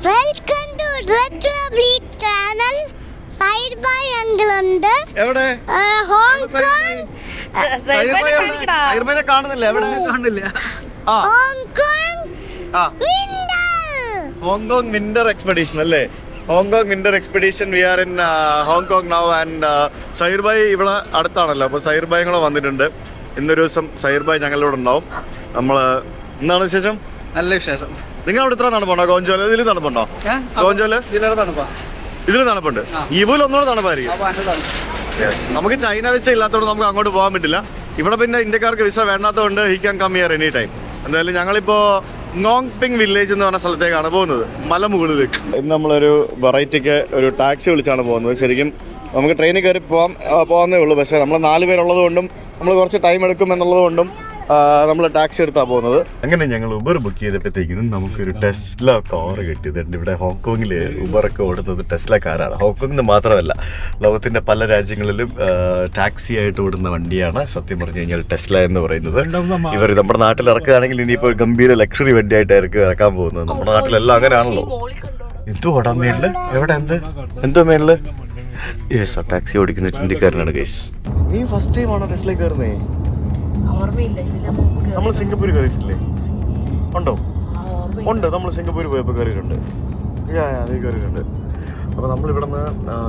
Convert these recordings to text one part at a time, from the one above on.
Welcome to റെട്രോബ്ലി channel. സൈഡ് ബൈ അങ്കിൾ ഉണ്ട്. എവിടെ? ഹോങ്കോങ്. സൈർബൈനെ കാണുന്നില്ല. എവിടെ? കാണില്ല. ഹോങ്കോങ് ഹോങ്കോങ് വിന്റർ എക്സ്പെഡീഷൻ അല്ലേ? Hong Kong winter expedition. We are in Hong Kong now and സൈർബൈ ഇവിടെ അടുത്താണല്ലോ. അപ്പോൾ സൈർബൈ കൂടെ വന്നിട്ടുണ്ട്. ഇന്നൊരു ദിവസം സൈർബൈ ഞങ്ങളിവിടെ ഉണ്ടാവും. നമ്മൾ എന്താണ് വിശേഷം? നല്ല വിശേഷം. നിങ്ങൾ അവിടെ ഇത്ര തണുപ്പുണ്ടോ? ഗോഞ്ചോല ഇതിൽ തണുപ്പുണ്ടോ? ഗോഞ്ചോല ഇതിൽ തണുപ്പുണ്ട്. ഇവയിൽ ഒന്നുകൂടെ തണുപ്പായിരിക്കും. നമുക്ക് ചൈന വിസ ഇല്ലാത്തതുകൊണ്ട് നമുക്ക് അങ്ങോട്ട് പോകാൻ പറ്റില്ല. ഇവിടെ പിന്നെ ഇന്ത്യക്കാർക്ക് വിസ വേണ്ടാത്തതുകൊണ്ട് he can come here any time. എന്തായാലും ഞങ്ങളിപ്പോൾ നോങ് പിങ് വില്ലേജ് എന്ന് പറഞ്ഞ സ്ഥലത്തേക്കാണ് പോകുന്നത്, മലമുകളിലേക്ക്. ഇന്ന് നമ്മളൊരു വെറൈറ്റിക്ക് ഒരു ടാക്സി വിളിച്ചാണ് പോകുന്നത്. ശരിക്കും നമുക്ക് ട്രെയിനിൽ കയറി പോകാന്നേ ഉള്ളൂ. പക്ഷേ നമ്മൾ 4 പേരുള്ളത് കൊണ്ടും നമ്മൾ കുറച്ച് ടൈം എടുക്കും എന്നുള്ളത് കൊണ്ടും നമ്മൾ ടാക്സി എടുത്താണ് പോകുന്നത്. അങ്ങനെ ഞങ്ങൾ ഉബർ ബുക്ക് ചെയ്തപ്പോഴത്തേക്കും നമുക്കൊരു ടെസ്ല കാർ കിട്ടിയതുണ്ട്. ഇവിടെ ഹോങ്കോങ്ങിൽ ഉബറൊക്കെ ഓടുന്നത് ടെസ്ല കാറാണ്. ഹോങ്കോങ്ങിന് മാത്രമല്ല, ലോകത്തിൻ്റെ പല രാജ്യങ്ങളിലും ടാക്സി ആയിട്ട് ഓടുന്ന വണ്ടിയാണ് സത്യം പറഞ്ഞു കഴിഞ്ഞാൽ ടെസ്ല എന്ന് പറയുന്നത്. ഇവർ നമ്മുടെ നാട്ടിൽ ഇറക്കുകയാണെങ്കിൽ ഇനിയിപ്പോൾ ഗംഭീര ലക്ഷറി വണ്ടിയായിട്ടായിരിക്കും ഇറക്കാൻ പോകുന്നത്. നമ്മുടെ നാട്ടിലെല്ലാം അങ്ങനെയാണല്ലോ. എന്തോ ഓടാ മേളില്? എവിടെ? എന്തോ മേളില്? യെസ്, ടാക്സി ഓടിക്കുന്ന ഇന്ത്യക്കാരനാണ് ഗൈസ്. നീ ഫസ്റ്റ് ടൈം ആണോ ടെസ്ല കയറുന്നേ? നമ്മൾ സിംഗപ്പൂർ കയറിയിട്ടില്ലേ? ഉണ്ടോ? ഉണ്ട്. നമ്മൾ സിംഗപ്പൂർ പോയപ്പോൾ കയറിയിട്ടുണ്ട്. കയറിയിട്ടുണ്ട്. അപ്പോൾ നമ്മളിവിടെ നിന്ന്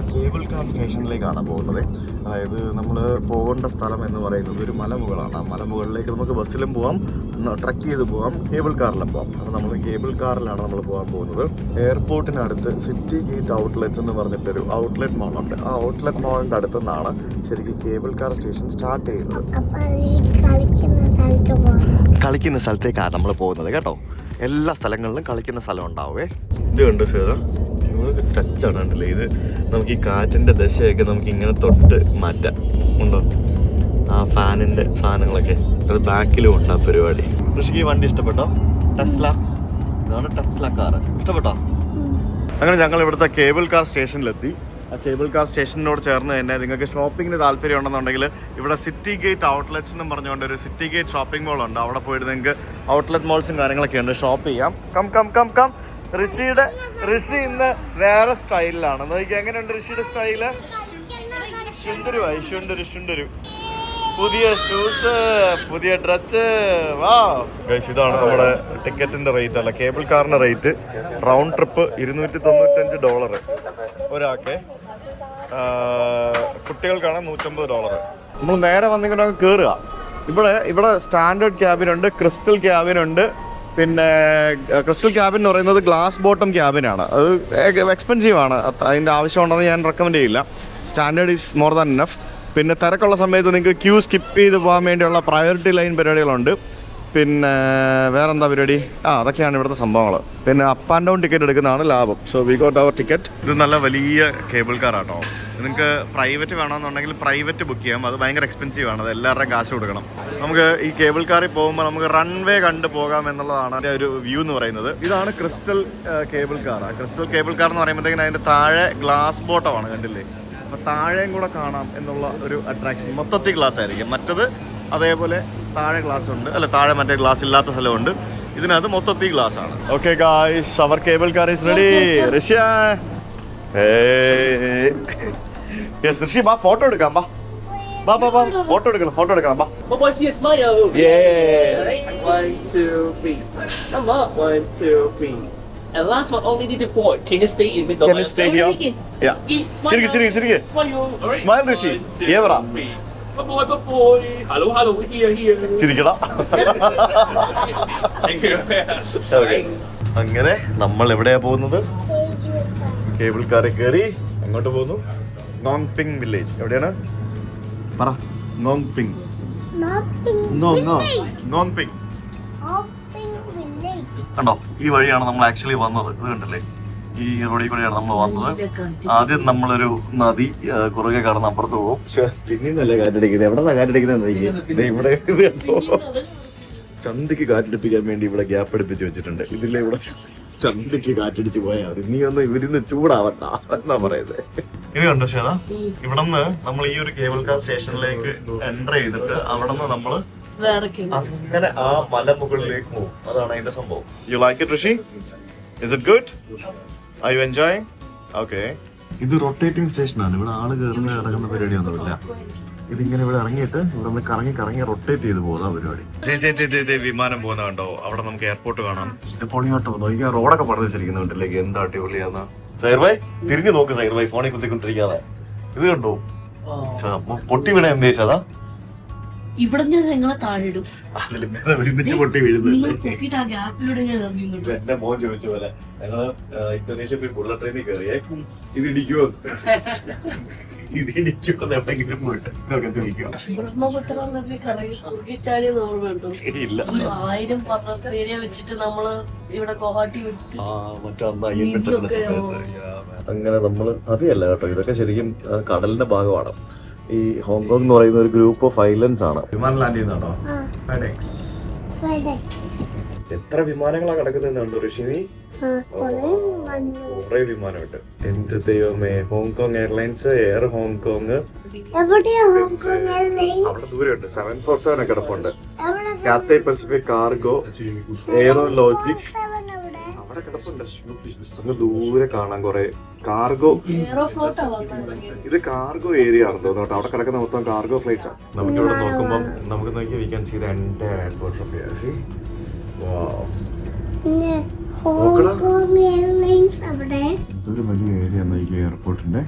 കേബിൾ കാർ സ്റ്റേഷനിലേക്കാണ് പോകുന്നത്. അതായത് നമ്മൾ പോകേണ്ട സ്ഥലം എന്ന് പറയുന്നത് ഒരു മലമുകളാണ്. ആ മലമുകളിലേക്ക് നമുക്ക് ബസ്സിലും പോകാം, ട്രക്ക് ചെയ്ത് പോകാം, കേബിൾ കാറിലും പോകാം. അപ്പോൾ നമ്മൾ കേബിൾ കാറിലാണ് നമ്മൾ പോകാൻ പോകുന്നത്. എയർപോർട്ടിനടുത്ത് സിറ്റി ഗേറ്റ് ഔട്ട്ലെറ്റ്സ് എന്ന് പറഞ്ഞിട്ടൊരു ഔട്ട്ലെറ്റ് മാളുണ്ട്. ആ ഔട്ട്ലെറ്റ് മാളിൻ്റെ അടുത്തു നിന്നാണ് ശരിക്കും കേബിൾ കാർ സ്റ്റേഷൻ സ്റ്റാർട്ട് ചെയ്യുന്നത്. കളിക്കുന്ന സ്ഥലത്തേക്കാണ് നമ്മൾ പോകുന്നത് കേട്ടോ. എല്ലാ സ്ഥലങ്ങളിലും കളിക്കുന്ന സ്ഥലം ഉണ്ടാവേ. ഇത് കണ്ടു സേതാ, ടച്ചാണ് കണ്ടില്ലേ? ഇത് നമുക്ക് ഈ കാറ്റിൻ്റെ ദശയൊക്കെ നമുക്ക് ഇങ്ങനെ തൊട്ട് മാറ്റാം. ഉണ്ടോ? ആ ഫാനിൻ്റെ സാധനങ്ങളൊക്കെ അത് ബാക്കിലും ഉണ്ട് ആ പരിപാടി. ഋഷിക്ക് ഈ വണ്ടി ഇഷ്ടപ്പെട്ടോ? ടെസ്ല. ഇതാണ് ടെസ്ല കാർ. ഇഷ്ടപ്പെട്ടോ? അങ്ങനെ ഞങ്ങൾ ഇവിടുത്തെ കേബിൾ കാർ സ്റ്റേഷനിലെത്തി. ആ കേബിൾ കാർ സ്റ്റേഷനോട് ചേർന്ന് തന്നെ നിങ്ങൾക്ക് ഷോപ്പിങ്ങിന് താല്പര്യം ഉണ്ടെന്നുണ്ടെങ്കിൽ ഇവിടെ സിറ്റി ഗേറ്റ് ഔട്ട്ലെറ്റ്സ് എന്നും പറഞ്ഞുകൊണ്ട് ഒരു സിറ്റി ഗേറ്റ് ഷോപ്പിംഗ് മോൾ ഉണ്ട്. അവിടെ പോയിട്ട് നിങ്ങൾക്ക് ഔട്ട്ലെറ്റ് മോൾസും കാര്യങ്ങളൊക്കെ ഉണ്ട്, ഷോപ്പ് ചെയ്യാം. കം. ഋഷി ഇന്ന് വേറെ സ്റ്റൈലിലാണ്. നോക്കി എങ്ങനെയുണ്ട് ഋഷിയുടെ സ്റ്റൈല്? ശുണ്ടരു. പുതിയ ഷൂസ്, പുതിയ ഡ്രസ്സ്. വാ ഗൈസ്, ഇതാണ് നമ്മുടെ ടിക്കറ്റിന്റെ റേറ്റ് അല്ല, കേബിൾ കാറിന്റെ റേറ്റ്. റൗണ്ട് ട്രിപ്പ് $295 ഒരാൾക്ക്. കുട്ടികൾക്കാണ് $150. നമ്മൾ നേരെ വന്നിങ്ങനെ കയറുക. ഇവിടെ സ്റ്റാൻഡേർഡ് ക്യാബിനുണ്ട്, ക്രിസ്റ്റൽ ക്യാബിനുണ്ട്. പിന്നെ ക്രിസ്റ്റൽ ക്യാബിൻ എന്ന് പറയുന്നത് ഗ്ലാസ് ബോട്ടം ക്യാബിനാണ്. അത് എക്സ്പെൻസീവ് ആണ്. അതിൻ്റെ ആവശ്യമുണ്ടെന്ന് ഞാൻ റെക്കമെൻഡ് ചെയ്യില്ല. Standard is more than enough. പിന്നെ തിരക്കുള്ള സമയത്ത് നിങ്ങൾക്ക് ക്യൂ സ്കിപ്പ് ചെയ്ത് പോകാൻ വേണ്ടിയുള്ള പ്രയോറിറ്റി ലൈൻ പരിപാടികളുണ്ട്. പിന്നെ വേറെന്താ പരിപാടി? അതൊക്കെയാണ് ഇവിടുത്തെ സംഭവങ്ങൾ. പിന്നെ അപ്പ് ആൻഡ് ഡൗൺ ടിക്കറ്റ് എടുക്കുന്നതാണ് ലാഭം. So we got our ticket. ഇത് നല്ല വലിയ കേബിൾ കാറാട്ടോ. നിങ്ങൾക്ക് പ്രൈവറ്റ് വേണമെന്നുണ്ടെങ്കിൽ പ്രൈവറ്റ് ബുക്ക് ചെയ്യാം. അത് ഭയങ്കര എക്സ്പെൻസീവ് ആണ്. അത് എല്ലാവരുടെയും കാശ് കൊടുക്കണം. നമുക്ക് ഈ കേബിൾ കാറിൽ പോകുമ്പോൾ നമുക്ക് റൺവേ കണ്ടു പോകാം എന്നുള്ളതാണ് അതിൻ്റെ ഒരു വ്യൂ എന്ന് പറയുന്നത്. ഇതാണ് crystal cable car. Crystal cable car എന്ന് പറയുമ്പോഴത്തേക്കും അതിൻ്റെ താഴെ ഗ്ലാസ് ബോട്ടമാണ്, കണ്ടില്ലേ? അപ്പോൾ താഴെയും കൂടെ കാണാം എന്നുള്ള ഒരു അട്രാക്ഷൻ. മൊത്തത്തിൽ ഗ്ലാസ് ആയിരിക്കും. മറ്റത് അതേപോലെ താഴെ ഗ്ലാസ് ഉണ്ട്, അല്ല താഴെ മറ്റേ ഗ്ലാസ് ഇല്ലാത്ത സ്ഥലമുണ്ട്. ഇതിനകത്ത് മൊത്തത്തിൽ ഗ്ലാസ് ആണ്. Okay guys, our cable car is ready. ഋഷ്യ യെസ്, ഋഷി ബാ, ഫോട്ടോ എടുക്കാം. ബാ ഫോട്ടോ എടുക്കണം. ബാ. One, two, three. Come up. 1, 2, 3. And last one, only need the four. Can you stay in with the? Can you stay here? Yeah. ചിരിക്ക്. Smile, Rishi. ഏവറാ. Boy. Hello. Here. ചിരിക്കടാ. Thank you. അങ്ങനെ നമ്മൾ എവിടെയാ പോകുന്നത്? Cable കാറിൽ കയറി അങ്ങോട്ട് പോകുന്നു. Nong Ping village. എവിടെയാണ് പറ? Nong Ping. കണ്ടോ? ഈ വഴിയാണ് നമ്മൾ ആക്ച്വലി വന്നത്. ഇത് കണ്ടല്ലേ? ഈ റോഡിൽ കൂടെയാണ് നമ്മൾ വന്നത്. ആദ്യം നമ്മളൊരു നദി കുറുകെ കടന്ന് അപ്പുറത്ത് പോകും. പക്ഷെ പിന്നീന്നല്ലേ കാറ്റടിക്കുന്നത്. എവിടെ നിന്നാണ് കാറ്റടിക്കുന്നത്? ഇവിടെ ഇത് കണ്ടോ? ചന്തിക്ക് കാറ്റടിപ്പിക്കാൻ വേണ്ടി ഇവിടെ ഗ്യാപ്പ് എടുപ്പിച്ച് വെച്ചിട്ടുണ്ട്. ഇതിലെ ഇവിടെ ചന്തിക്ക് കാറ്റടിച്ച് പോയാൽ മതി. നീ ഒന്ന് ഇവരിന്ന് ചൂടാവണ്ട എന്നാ പറയുന്നത്. ഇത് കണ്ടോ ശ്വേത? ഇവിടെ നിന്ന് നമ്മൾ ഈ ഒരു കേബിൾ കാർ സ്റ്റേഷനിലേക്ക് എൻ്റർ ചെയ്തിട്ട് അവിടെ നിന്ന് നമ്മള് അങ്ങനെ ആ മലമുകളിലേക്ക് പോകും. അതാണ് അതിന്റെ സംഭവം. U like it Rishi? Is it good? Are you enjoying? Okay. ഇത് റൊട്ടേറ്റിംഗ് സ്റ്റേഷനാണ്. ഇവിടെ ആള് കയറുന്ന ഇറങ്ങുന്ന പരിപാടിയൊന്നുമില്ല. ഇതിങ്ങനെ ഇവിടെ ഇറങ്ങിയിട്ട് ഇവിടെ നിന്ന് കറങ്ങി റൊട്ടേറ്റ് ചെയ്ത് പോകുന്ന പരിപാടി. വിമാനം പോകുന്ന കണ്ടോ? അവിടെ നമുക്ക് എയർപോർട്ട് കാണാം. ഇത് പൊളിയാട്ടോ. നോക്കിയാ റോഡൊക്കെ പറഞ്ഞു വെച്ചിരിക്കുന്നുണ്ടല്ലേ, എന്താ അടിപൊളിയാന്ന്. സൈർഭായ് തിരിഞ്ഞു നോക്ക്. സൈർഭായ് ഫോണിൽ കുത്തിക്കൊണ്ടിരിക്കാതെ ഇത് കണ്ടോ? പൊട്ടി വീണ എന്ത് ചേച്ചാ? ഇവിടെ ഞാൻ നിങ്ങളെ താഴെടും. ഒരുമിച്ച് പൊട്ടി വീഴുന്നില്ല. എന്റെ മോൻ ചോദിച്ച പോലെ ഞങ്ങള് ഇന്തോനേഷ്യ പോയി ബുള്ളറ്റ് ട്രെയിനിൽ കയറിയേ, ഇതിടിക്കോ എവിടെങ്കിലും പോയിട്ട് ഇതൊക്കെ ചോദിക്കോ? ബ്രഹ്മപുത്ര ചാടിയത് ഓർമ്മയുണ്ടോ? 1000 പർവ്വതേരിയ വെച്ചിട്ട് നമ്മള് ഇവിടെ ഗുവാഹട്ടി വെച്ചിട്ട് അങ്ങനെ നമ്മള് അതല്ല കേട്ടോ. ഇതൊക്കെ ശരിക്കും കടലിന്റെ ഭാഗമാണ്. ഈ ഹോങ്കോങ് എന്ന് പറയുന്ന ഒരു ഗ്രൂപ്പ് ഓഫ് ഐലൻഡ്സ് ആണ്. വിമാനം ലാൻഡ് ചെയ്യുന്നുണ്ടോ? എത്ര വിമാനങ്ങളാണ് കിടക്കുന്നുണ്ടോ ഋഷിനി? കുറെ വിമാനമുണ്ട്. എന്ത് ദൈവമേ. ഹോങ്കോങ് എയർലൈൻസ്, എയർ ഹോങ്കോങ്, അവിടെ ദൂരമുണ്ട്. 747 ഒക്കെ കിടപ്പുണ്ട്. കാത്തേ പസഫിക് കാർഗോ, എയറോ ലോജിക് അവിടെ കിടപ്പുണ്ട്. അങ്ങ് ദൂരെ കാണാൻ കുറെ കാർഗോ. ഇത് കാർഗോ ഏരിയ ആണ് തോന്നുന്നു. അവിടെ കിടക്കുന്ന മൊത്തം കാർഗോ ഫ്ലൈറ്റ് ആണ്. നമുക്ക് ഇവിടെ നോക്കുമ്പോൾ നമുക്ക് നോക്കി we can see the entire airport from here. See ഇതൊരു വലിയ ഏരിയ ആണ് ഈ എയർപോർട്ടിന്റെ.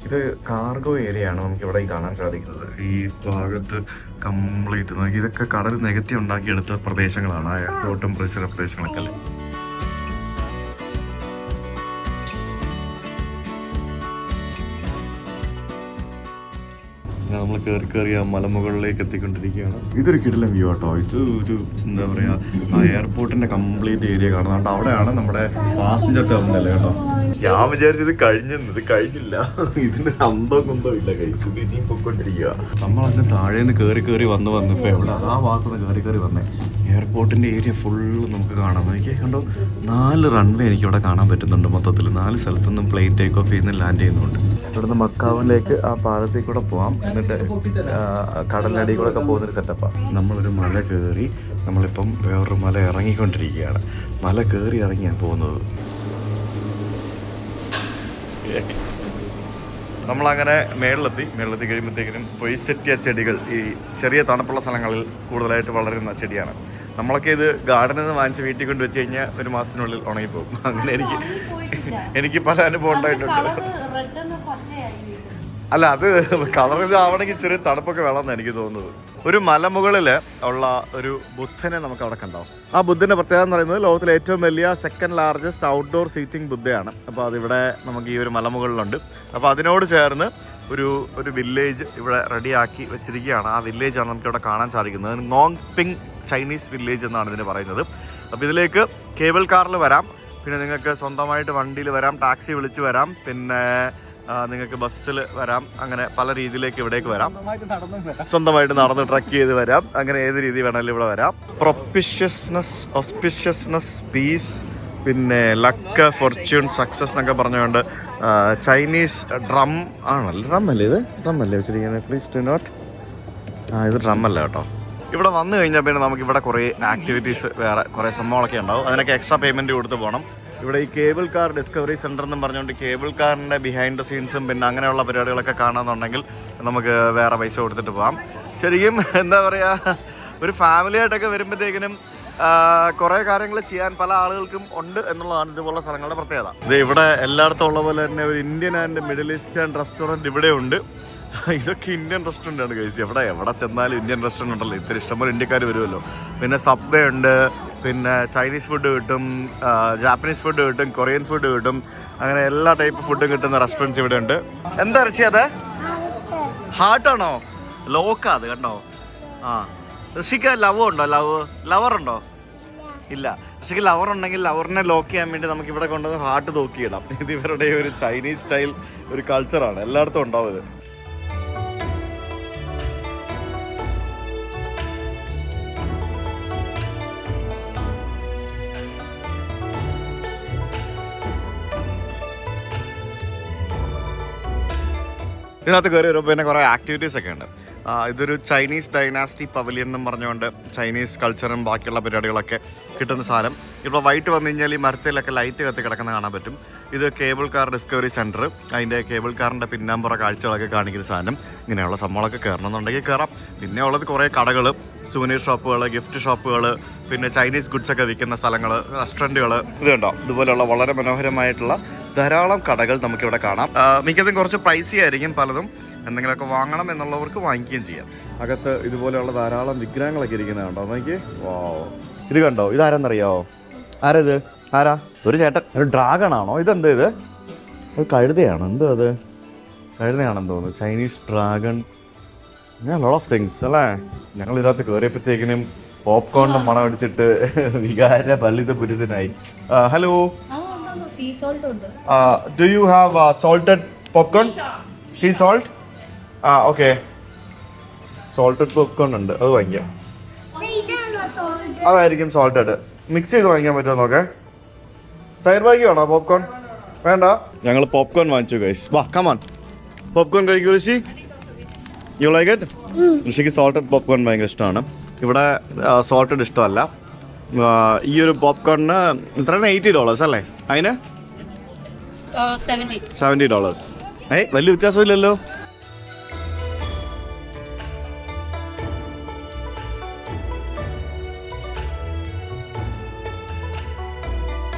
ഇത് കാർഗോ ഏരിയ ആണ് നമുക്ക് ഇവിടെ കാണാൻ സാധിക്കുന്നത്. ഈ ഭാഗത്ത് കംപ്ലീറ്റ് നോക്കി ഇതൊക്കെ കടൽ നികത്തി ഉണ്ടാക്കിയെടുത്ത പ്രദേശങ്ങളാണ്. എയർപോർട്ടും പരിസര പ്രദേശങ്ങളൊക്കെ അല്ലേ. നമ്മൾ കയറി ആ മലമുകളിലേക്ക് എത്തിക്കൊണ്ടിരിക്കുകയാണ്. ഇതൊരു കിടിലൻ വ്യൂ ആട്ടോ. ഇത് ഒരു എന്താ പറയാ, ആ എയർപോർട്ടിന്റെ കംപ്ലീറ്റ് ഏരിയ കാണുന്നുണ്ട്. അവിടെയാണ് നമ്മുടെ പാസഞ്ചർ ടെർമിനൽ കേട്ടോ. ഞാൻ വിചാരിച്ചത് ഇത് കഴിഞ്ഞില്ല. ഇതിന് അന്തം കുന്തം ഇല്ല കൈസ്. ഇത് ഇനിയും പൊയ്ക്കൊണ്ടിരിക്കുക. നമ്മളതിന് താഴേന്ന് കയറി വന്ന് ഇപ്പൊ എവിടെ ആ ഭാഗത്തുനിന്ന് കയറി വന്നേ. എയർപോർട്ടിന്റെ ഏരിയ ഫുള്ള് നമുക്ക് കാണാം. എനിക്ക് കണ്ടോ 4 റൺവേ എനിക്ക് ഇവിടെ കാണാൻ പറ്റുന്നുണ്ട്. മൊത്തത്തിൽ 4 സ്ഥലത്തുനിന്നും പ്ലെയിൻ ടേക്ക് ഓഫ് ചെയ്യുന്ന ലാൻഡ് ചെയ്യുന്നുണ്ട്. ഇവിടുന്ന് മക്കാവിലേക്ക് ആ പാലത്തിൽ കൂടെ പോവാം. എന്നിട്ട് കടലിനടി കൂടെ ഒക്കെ പോകുന്നൊരു സെറ്റപ്പാണ്. നമ്മളൊരു മല കയറി നമ്മളിപ്പം വേറൊരു മല ഇറങ്ങിക്കൊണ്ടിരിക്കുകയാണ്. മല കയറി ഇറങ്ങിയാണ് പോകുന്നത്. നമ്മളങ്ങനെ മേളിലെത്തി കഴിയുമ്പോഴത്തേക്കിനും പൊയ്സെറ്റിയ ചെടികൾ, ഈ ചെറിയ തണുപ്പുള്ള സ്ഥലങ്ങളിൽ കൂടുതലായിട്ട് വളരുന്ന ചെടിയാണ്. നമ്മളൊക്കെ ഇത് ഗാർഡനിൽ നിന്ന് വാങ്ങിച്ച് വീട്ടിൽ കൊണ്ട് വെച്ച് കഴിഞ്ഞാൽ 1 മാസത്തിനുള്ളിൽ ഉണങ്ങിപ്പോകും. അങ്ങനെ എനിക്ക് പല അനുഭവം ഉണ്ടായിട്ടുണ്ട്. അല്ല, അത് കളർ ആവണമെങ്കിൽ ചെറിയ തണുപ്പൊക്കെ വേണമെന്ന് എനിക്ക് തോന്നുന്നത്. ഒരു മലമുകളിൽ ഉള്ള ഒരു ബുദ്ധനെ നമുക്ക് അവിടെ കണ്ടാവും. ആ ബുദ്ധൻ്റെ പ്രത്യേകത എന്ന് പറയുന്നത് ലോകത്തിലെ ഏറ്റവും വലിയ സെക്കൻഡ് ലാർജസ്റ്റ് ഔട്ട്ഡോർ സീറ്റിംഗ് ബുദ്ധയാണ്. അപ്പോൾ അതിവിടെ നമുക്ക് ഈ ഒരു മലമുകളിലുണ്ട്. അപ്പോൾ അതിനോട് ചേർന്ന് ഒരു വില്ലേജ് ഇവിടെ റെഡിയാക്കി വെച്ചിരിക്കുകയാണ്. ആ വില്ലേജാണ് നമുക്കിവിടെ കാണാൻ സാധിക്കുന്നത്. നോങ് പിങ് ചൈനീസ് വില്ലേജ് എന്നാണ് ഇതിന് പറയുന്നത്. അപ്പോൾ ഇതിലേക്ക് കേബിൾ കാറിൽ വരാം, പിന്നെ നിങ്ങൾക്ക് സ്വന്തമായിട്ട് വണ്ടിയിൽ വരാം, ടാക്സി വിളിച്ച് വരാം, പിന്നെ നിങ്ങൾക്ക് ബസ്സിൽ വരാം. അങ്ങനെ പല രീതിയിലേക്ക് ഇവിടേക്ക് വരാം. സ്വന്തമായിട്ട് നടന്ന് ട്രക്ക് ചെയ്ത് വരാം. അങ്ങനെ ഏത് രീതി വേണമെങ്കിലും ഇവിടെ വരാം. ഓസ്പിഷ്യസ്നെസ്, പീസ്, പിന്നെ ലക്ക്, ഫോർച്യൂൺ, സക്സസ് എന്നൊക്കെ പറഞ്ഞുകൊണ്ട് ചൈനീസ് ഡ്രം ആണല്ലോ. ഡ്രമ്മല്ലേ ഇത്? ഡ്രമ്മല്ലേ വെച്ചിരിക്കുന്നത്? Please do not. ഇത് ഡ്രമ്മല്ല കേട്ടോ. ഇവിടെ വന്നു കഴിഞ്ഞാൽ പിന്നെ നമുക്ക് ഇവിടെ കുറേ ആക്ടിവിറ്റീസ്, വേറെ കുറേ സംഭവങ്ങളൊക്കെ ഉണ്ടാവും. അതിനൊക്കെ എക്സ്ട്രാ പേയ്മെൻറ്റ് കൊടുത്ത് പോകണം. ഇവിടെ ഈ കേബിൾ കാർ ഡിസ്കവറി സെൻറ്റർ എന്നും പറഞ്ഞുകൊണ്ട് കേബിൾ കാറിൻ്റെ ബിഹൈൻഡ് ദ സീൻസും പിന്നെ അങ്ങനെയുള്ള പരിപാടികളൊക്കെ കാണാമെന്നുണ്ടെങ്കിൽ നമുക്ക് വേറെ പൈസ കൊടുത്തിട്ട് പോകാം. ശരിക്കും എന്താ പറയുക, ഒരു ഫാമിലി ആയിട്ടൊക്കെ വരുമ്പോഴത്തേക്കിനും കുറേ കാര്യങ്ങൾ ചെയ്യാൻ പല ആളുകൾക്കും ഉണ്ട് എന്നുള്ളതാണ് ഇതുപോലുള്ള സ്ഥലങ്ങളുടെ പ്രത്യേകത. ഇത് ഇവിടെ എല്ലായിടത്തും ഉള്ള പോലെ തന്നെ ഒരു Indian and middle eastern restaurant ഇവിടെ ഉണ്ട്. ഇതൊക്കെ ഇന്ത്യൻ റെസ്റ്റോറൻ്റ് ആണ് കഴിച്ചത്. എവിടെ ചെന്നാലും ഇന്ത്യൻ റെസ്റ്റോറൻറ്റ് ഉണ്ടല്ലോ. ഇത്തിരി ഇഷ്ടംപോലെ ഇന്ത്യക്കാർ വരുമല്ലോ. പിന്നെ സബ്വേ ഉണ്ട്, പിന്നെ ചൈനീസ് ഫുഡ് കിട്ടും, ജാപ്പനീസ് ഫുഡ് കിട്ടും, കൊറിയൻ ഫുഡ് കിട്ടും. അങ്ങനെ എല്ലാ ടൈപ്പ് ഫുഡും കിട്ടുന്ന റെസ്റ്റോറൻറ്റ്സ് ഇവിടെ ഉണ്ട്. എന്താ ഋഷി അത്? ഹാർട്ടാണോ? ലോക്കാ അത് കണ്ടോ? ആ, ഋഷിക്ക് ലവ് ഉണ്ടോ? ലവറുണ്ടോ? ഇല്ല. ഋഷിക്ക് ലവർ ഉണ്ടെങ്കിൽ ലവറിനെ ലോക്ക് ചെയ്യാൻ വേണ്ടി നമുക്ക് ഇവിടെ കൊണ്ടുവന്ന് ഹാർട്ട് നോക്കിയിടാം. ഇത് ഇവരുടെ ഒരു ചൈനീസ് സ്റ്റൈൽ ഒരു കൾച്ചറാണ്. എല്ലായിടത്തും ഉണ്ടാവും ഇത്. ഇതിനകത്ത് കയറി വരുമ്പോൾ പിന്നെ കുറേ ആക്ടിവിറ്റീസ് ഒക്കെ ഉണ്ട്. ഇതൊരു ചൈനീസ് ഡൈനാസ്റ്റി പവലിയൻ എന്നും പറഞ്ഞുകൊണ്ട് ചൈനീസ് കൾച്ചറും ബാക്കിയുള്ള പരിപാടികളൊക്കെ കിട്ടുന്ന സാധനം. ഇപ്പോൾ വൈകിട്ട് വന്നു കഴിഞ്ഞാൽ ഈ മരത്തിലൊക്കെ ലൈറ്റ് കത്തി കിടക്കുന്ന കാണാൻ പറ്റും. ഇത് കേബിൾ കാർ ഡിസ്കവറി സെൻറ്റർ. അതിൻ്റെ കേബിൾ കാറിൻ്റെ പിന്നാമ്പുറ കാഴ്ചകളൊക്കെ കാണിക്കുന്ന സാധനം. ഇങ്ങനെയുള്ള സംഭവങ്ങളൊക്കെ കയറണമെന്നുണ്ടെങ്കിൽ കയറാം. പിന്നെ ഉള്ളത് കുറേ കടകൾ, സുവനീർ ഷോപ്പുകൾ, ഗിഫ്റ്റ് ഷോപ്പുകൾ, പിന്നെ ചൈനീസ് ഗുഡ്സൊക്കെ വിൽക്കുന്ന സ്ഥലങ്ങൾ, റെസ്റ്റോറൻറ്റുകൾ. ഇത് കണ്ടോ, ഇതുപോലെയുള്ള വളരെ മനോഹരമായിട്ടുള്ള ധാരാളം കടകൾ നമുക്കിവിടെ കാണാം. മിക്കതും കുറച്ച് പ്രൈസി ആയിരിക്കും പലതും. എന്തെങ്കിലുമൊക്കെ വാങ്ങണം എന്നുള്ളവർക്ക് വാങ്ങിക്കുകയും ചെയ്യാം. അകത്ത് ഇതുപോലെയുള്ള ധാരാളം വിഗ്രഹങ്ങളൊക്കെ ഇരിക്കുന്നത് കണ്ടോ, നോക്കി. വാവ്, ഇത് കണ്ടോ, ഇതാരെന്നറിയാവോ? ആരത്? ആരാ? ഒരു ചേട്ടൻ, ഒരു ഡ്രാഗൺ ആണോ? ഇതെന്ത് ഇത്? അത് കഴുതയാണോ? എന്തോ അത് കഴുതയാണെന്ന് തോന്നുന്നു. Chinese dragon, lot of things അല്ലേ. ഞങ്ങൾ ഇതിനകത്ത് കയറിയപ്പോഴത്തേക്കിനും പോപ്കോണിന്റെ മണം അടിച്ചിട്ട് വികാര ഫലിത പുരിതനായി. Hello, do you have salted popcorn? Sea salt? Okay, salted popcorn ഉണ്ട്, അത് വാങ്ങിക്കാം. അതായിരിക്കും സോൾട്ടഡ്. മിക്സ് ചെയ്ത് വാങ്ങിക്കാൻ പറ്റുമോ നോക്കേ. സൈഡ് ബാഗ് വേണോ പോപ്കോൺ? വേണ്ട, ഞങ്ങൾ പോപ്കോൺ വാങ്ങിച്ചു ഗൈസ്. വാ, കമോൺ, പോപ്കോൺ കഴിക്കൂ ഋഷി. You like it? ഋഷിക്ക് സോൾട്ടഡ് പോപ്കോൺ ഭയങ്കര ഇഷ്ടമാണ്. ഇവിടെ സോൾട്ടഡ് ഇഷ്ടമല്ല. ഈ ഒരു പോപ്കോണിന് ഇത്രയാണ് $80 അല്ലേ? അതിന് $70. വലിയ വ്യത്യാസമില്ലല്ലോ.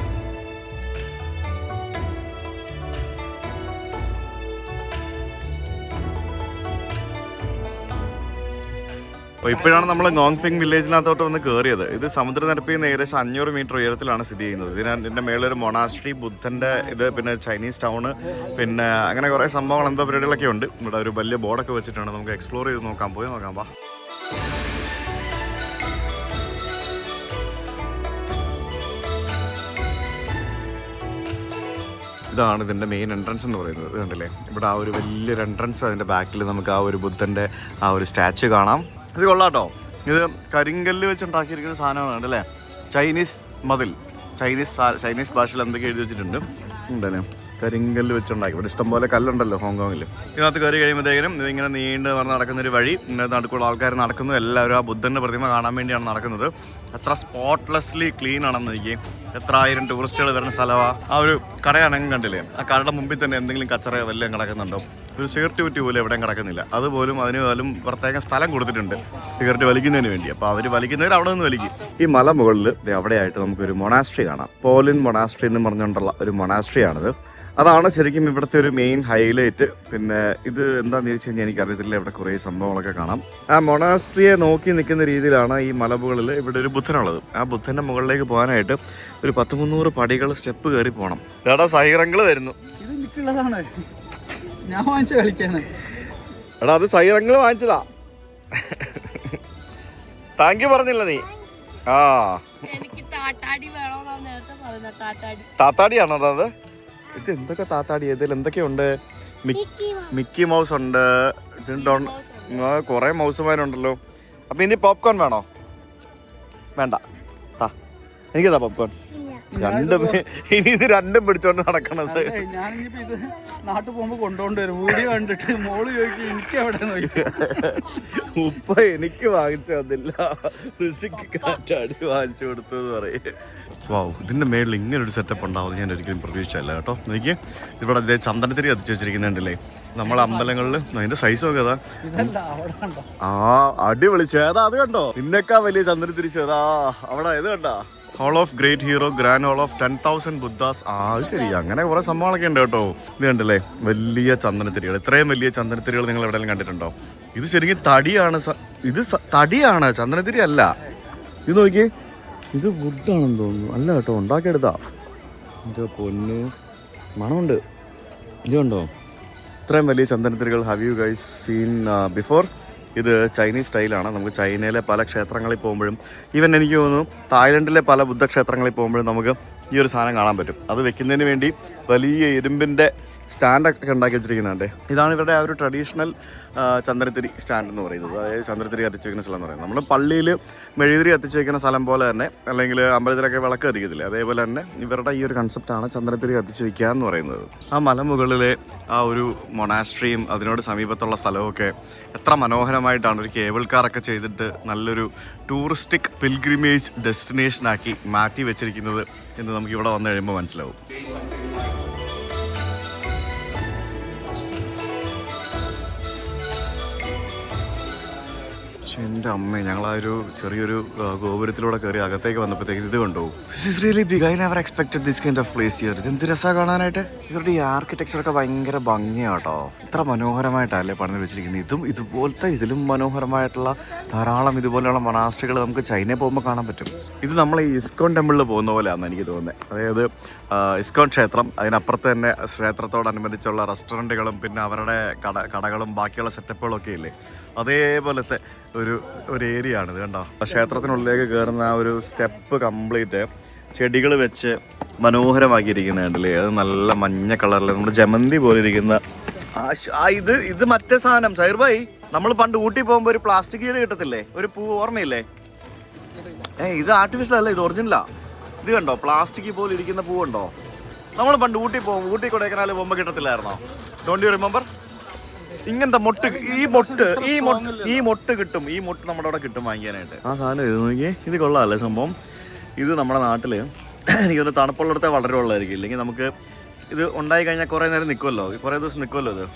അപ്പോൾ ഇപ്പോഴാണ് നമ്മൾ നോങ്പിങ് വില്ലേജിനകത്തോട്ട് വന്ന് കയറിയത്. ഇത് സമുദ്രനിരപ്പിൽ നിന്ന് ഏകദേശം 500 മീറ്റർ ഉയരത്തിലാണ് സ്ഥിതി ചെയ്യുന്നത്. ഇതിൻ്റെ മേളിലൊരു മൊണാസ്ട്രി, ബുദ്ധൻ്റെ ഇത്, പിന്നെ ചൈനീസ് ടൗണ്, പിന്നെ അങ്ങനെ കുറേ സംഭവങ്ങൾ എന്തോ പരിപാടികളൊക്കെ ഉണ്ട്. ഇവിടെ ഒരു വലിയ ബോർഡൊക്കെ വെച്ചിട്ടാണ്. നമുക്ക് എക്സ്പ്ലോർ ചെയ്ത് നോക്കാം, പോയി നോക്കാം. വാ. ഇതാണ് ഇതിൻ്റെ മെയിൻ എൻട്രൻസ് എന്ന് പറയുന്നത്. ഇത് കണ്ടില്ലേ, ഇവിടെ ആ ഒരു വലിയൊരു എൻട്രൻസ്. അതിൻ്റെ ബാക്കിൽ നമുക്ക് ആ ഒരു ബുദ്ധൻ്റെ ആ ഒരു സ്റ്റാച്ചു കാണാം. ഇത് കൊള്ളാട്ടോ. ഇത് കരിങ്കല്ല് വെച്ചുണ്ടാക്കിയിരിക്കുന്ന സാധനമാണ് അല്ലേ. ചൈനീസ് മതിൽ, ചൈനീസ് ഭാഷയിൽ എന്തൊക്കെ എഴുതി വെച്ചിട്ടുണ്ട്. എന്താണ്, കരിങ്കല്ല് വെച്ചുണ്ടാക്കി. ഇവിടെ ഇഷ്ടംപോലെ കല്ലുണ്ടല്ലോ ഹോങ്കോങ്ങിൽ. ഇതിനകത്ത് കയറി കഴിയുമ്പോഴത്തേക്കും ഇതിങ്ങനെ നീണ്ട് പറഞ്ഞ് നടക്കുന്നൊരു വഴി. നടുക്കുള്ള ആൾക്കാർ നടക്കുന്നു. എല്ലാവരും ആ ബുദ്ധൻ്റെ പ്രതിമ കാണാൻ വേണ്ടിയാണ് നടക്കുന്നത്. എത്ര സ്പോട്ട്ലെസ്ലി ക്ലീൻ ആണെന്ന് എനിക്ക്. എത്ര ആയിരം ടൂറിസ്റ്റുകൾ വരുന്ന സ്ഥലമാണ്. ആ ഒരു കടയാണെങ്കിൽ കണ്ടില്ലേ, ആ കടയുടെ മുമ്പിൽ തന്നെ എന്തെങ്കിലും കച്ചറ വല്ലതും കിടക്കുന്നുണ്ടോ? ഒരു സിഗരറ്റ് കുറ്റി പോലും എവിടെയും കിടക്കുന്നില്ല. അതുപോലും അതിന് പോലും പ്രത്യേകം സ്ഥലം കൊടുത്തിട്ടുണ്ട് സിഗരറ്റ് വലിക്കുന്നതിന് വേണ്ടി. അപ്പോൾ അവർ വലിക്കുന്നവർ അവിടെ നിന്ന് വലിക്കും. ഈ മല മുകളിൽ അവിടെയായിട്ട് നമുക്കൊരു മൊണാസ്ട്രി കാണാം. പോലിൻ മൊണാസ്ട്രി എന്ന് പറഞ്ഞുകൊണ്ടുള്ള ഒരു മൊണാസ്ട്രിയാണിത്. അതാണ് ശരിക്കും ഇവിടുത്തെ ഒരു മെയിൻ ഹൈലൈറ്റ്. പിന്നെ ഇത് എന്താണെന്ന് ചോദിച്ചു കഴിഞ്ഞാൽ എനിക്കറിയത്തില്ല. ഇവിടെ കുറേ സംഭവങ്ങളൊക്കെ കാണാം. ആ മൊണാസ്ട്രിയെ നോക്കി നിൽക്കുന്ന രീതിയിലാണ് ഈ മലമുകളിൽ ഇവിടെ ഒരു ബുദ്ധനുള്ളത്. ആ ബുദ്ധൻ്റെ മുകളിലേക്ക് പോകാനായിട്ട് ഒരു 100-300 പടികൾ സ്റ്റെപ്പ് കയറി പോകണം. എടാ, സൈറങ്ങൾ വരുന്നു. ഇത് എനിക്കുള്ളതാണ്, ഞാൻ വാങ്ങിച്ചു കളിക്കാണ്. എടാ, അത് സൈറങ്ങൾ വാങ്ങിച്ചതാ. താങ്ക് യു പറഞ്ഞില്ല നീ. ആ, താത്താടിയാണോ അത്? ഇത് എന്തൊക്കെ താത്താടി? ഇതിൽ എന്തൊക്കെയുണ്ട്? മിക്കി മൗസ് ഉണ്ട്, കുറെ മൗസുമാരുണ്ടല്ലോ. അപ്പൊ ഇനി പോപ്കോൺ വേണോ? വേണ്ട, എനിക്കതാ പോപ്കോൺ. ഇനി ഇത് രണ്ടും പിടിച്ചോണ്ട് നടക്കണം. ഞാനിപ്പോ ഇത് നാട്ടിൽ പോകുമ്പോ കൊണ്ടുകൊണ്ട് വരും. വീഡിയോ കണ്ടിട്ട് മോള് ചോദിക്കും എനിക്ക് എവിടെ നോക്കി. ഉപ്പ എനിക്ക് വാങ്ങിച്ചു തന്നില്ല, ഋഷിക്ക് കാറ്റാടി വാങ്ങിച്ചു കൊടുത്തു എന്ന് പറയും. വാവ്, ഇതിന്റെ മേളിൽ ഇങ്ങനെ ഒരു സെറ്റപ്പ് ഉണ്ടാവും ഞാൻ ഒരിക്കലും പ്രതീക്ഷിച്ചല്ല കേട്ടോ. എനിക്ക് ഇവിടെ അതേ ചന്ദനത്തിരി കത്തിച്ച് വെച്ചിരിക്കുന്നുണ്ടല്ലേ നമ്മളെ അമ്പലങ്ങളില്. അതിന്റെ സൈസ് നോക്കിയതാ. ആ, അടിപൊളി ചേതാ. അത് കണ്ടോ, ഇന്നേക്കാ വലിയ ചന്ദനത്തിരി ചേതാ അവിടെ. ഇത് കണ്ടാ, hall of great hero, grand hall of 10,000 Buddhas. ആ, ശരി, അങ്ങനെ കുറെ സംഭവങ്ങളൊക്കെ ഉണ്ട് കേട്ടോ. ഇത് കണ്ടല്ലേ, വലിയ ചന്ദനത്തിരികൾ. ഇത്രയും വലിയ ചന്ദനത്തിരികൾ നിങ്ങൾ എവിടെയെങ്കിലും കണ്ടിട്ടുണ്ടോ? ഇത് ശരിക്കും തടിയാണ്. ഇത് തടിയാണ്, ചന്ദനത്തിരി അല്ല. ഇത് നോക്കിയേ, ഇത് വുഡാണെന്ന് തോന്നുന്നു. അല്ല കേട്ടോ, ഉണ്ടാക്കിയെടുത്താ. ഇത് പൊന്നു മണമുണ്ട്. ഇത് കണ്ടോ, ഇത്രയും വലിയ ചന്ദനത്തിരികൾ. Have you guys seen before? ഇത് ചൈനീസ് സ്റ്റൈലാണ്. നമുക്ക് ചൈനയിലെ പല ക്ഷേത്രങ്ങളിൽ പോകുമ്പോഴും, ഈവൻ എനിക്ക് തോന്നുന്നു തായ്ലൻഡിലെ പല ബുദ്ധക്ഷേത്രങ്ങളിൽ പോകുമ്പോഴും നമുക്ക് ഈ ഒരു സാധനം കാണാൻ പറ്റും. അത് വെക്കുന്നതിന് വേണ്ടി വലിയ ഇരുമ്പിൻ്റെ സ്റ്റാൻഡൊക്കെ ഉണ്ടാക്കി വെച്ചിരിക്കുന്നുണ്ട്. ഇതാണ് ഇവരുടെ ആ ഒരു ട്രഡീഷണൽ ചന്ദനത്തിരി സ്റ്റാൻഡ് എന്ന് പറയുന്നത്. അതായത് ചന്ദനത്തിരി കത്തിച്ച് വയ്ക്കുന്ന സ്ഥലം എന്ന് പറയുന്നത്. നമ്മൾ പള്ളിയിൽ മെഴുതിരി കത്തിച്ച് വയ്ക്കുന്ന സ്ഥലം പോലെ തന്നെ, അല്ലെങ്കിൽ അമ്പലത്തിലൊക്കെ വിളക്ക് കത്തിക്കത്തില്ലേ, അതേപോലെ തന്നെ ഇവരുടെ ഈ ഒരു കൺസെപ്റ്റാണ് ചന്ദനത്തിരി കത്തിച്ച് വയ്ക്കുക എന്ന് പറയുന്നത്. ആ മലമുകളിലെ ആ ഒരു മൊണാസ്ട്രിയും അതിനോട് സമീപത്തുള്ള സ്ഥലമൊക്കെ എത്ര മനോഹരമായിട്ടാണ് ഒരു കേബിൾ കാറൊക്കെ ചെയ്തിട്ട് നല്ലൊരു ടൂറിസ്റ്റിക് പിൽഗ്രിമേജ് ഡെസ്റ്റിനേഷനാക്കി മാറ്റി വെച്ചിരിക്കുന്നത് എന്ന് നമുക്ക് ഇവിടെ വന്നു കഴിയുമ്പോൾ മനസ്സിലാവും. എൻ്റെ അമ്മ, ഞങ്ങൾ ആ ഒരു ചെറിയൊരു ഗോപുരത്തിലൂടെ കയറി അകത്തേക്ക് വന്നപ്പോഴത്തേക്ക് ഇത് കണ്ടു. Really big. I never expected this kind of place here. ഇത് എന്ത് രസമാണ് കാണാനായിട്ട്. ഇവരുടെ ഈ ആർക്കിടെക്ചറൊക്കെ ഭയങ്കര ഭംഗിയാട്ടോ. ഇത്ര മനോഹരമായിട്ടല്ലേ പണിത് വെച്ചിരിക്കുന്നത്. ഇതുപോലത്തെ ഇതിലും മനോഹരമായിട്ടുള്ള ധാരാളം ഇതുപോലെയുള്ള മൊണാസ്ട്രികൾ നമുക്ക് ചൈനയിൽ പോകുമ്പോൾ കാണാൻ പറ്റും. ഇത് നമ്മൾ ഈ ഇസ്കോൺ ടെമ്പിളിൽ പോകുന്ന പോലെയാണെന്ന് എനിക്ക് തോന്നുന്നത്. അതായത് ഇസ്കോൺ ക്ഷേത്രം, അതിനപ്പുറത്ത് തന്നെ ക്ഷേത്രത്തോടനുബന്ധിച്ചുള്ള റെസ്റ്റോറൻറ്റുകളും പിന്നെ അവരുടെ കടകളും ബാക്കിയുള്ള സെറ്റപ്പുകളും ഒക്കെ ഇല്ലേ, അതേപോലത്തെ ഒരു ഏരിയ ആണിത്. കണ്ടോ, ക്ഷേത്രത്തിനുള്ളിലേക്ക് കയറുന്ന ആ ഒരു സ്റ്റെപ്പ് കംപ്ലീറ്റ് ചെടികൾ വെച്ച് മനോഹരമാക്കിയിരിക്കുന്നുണ്ടല്ലേ. അത് നല്ല മഞ്ഞ കളറിൽ നമ്മുടെ ജമന്തി പോലെ ഇരിക്കുന്ന ഇത് മറ്റേ സാധനം സൈർ ഭായി, നമ്മൾ പണ്ട് ഊട്ടി പോകുമ്പോൾ ഒരു പ്ലാസ്റ്റിക് ചെടി കിട്ടത്തില്ലേ, ഒരു പൂ, ഓർമ്മയില്ലേ? ഇത് ആർട്ടിഫിഷ്യൽ അല്ല, ഇത് ഒറിജിനലാ. ഇത് കണ്ടോ, പ്ലാസ്റ്റിക് പോലെ ഇരിക്കുന്ന പൂവുണ്ടോ? നമ്മൾ പണ്ട് ഊട്ടി കൊടൈക്കനാൽ പോകുമ്പോൾ കിട്ടത്തില്ലായിരുന്നോ? Don't you remember? ഇങ്ങനത്തെ മൊട്ട്, ഈ മൊട്ട് കിട്ടും. ഈ മൊട്ട് നമ്മുടെ അവിടെ കിട്ടും വാങ്ങിക്കാനായിട്ട്. ആ സാധനം ഇത് നോക്കിയേ, ഇത് കൊള്ളാമല്ലേ സംഭവം. ഇത് നമ്മുടെ നാട്ടിൽ എനിക്കൊന്ന് തണുപ്പുള്ളിടത്തെ വളരെ ഉള്ളതായിരിക്കും. ഇല്ലെങ്കിൽ നമുക്ക് ഇത് ഉണ്ടായി കഴിഞ്ഞാൽ കുറേ നേരം നിൽക്കുമല്ലോ, കുറേ ദിവസം നിൽക്കുമല്ലോ ഇത്.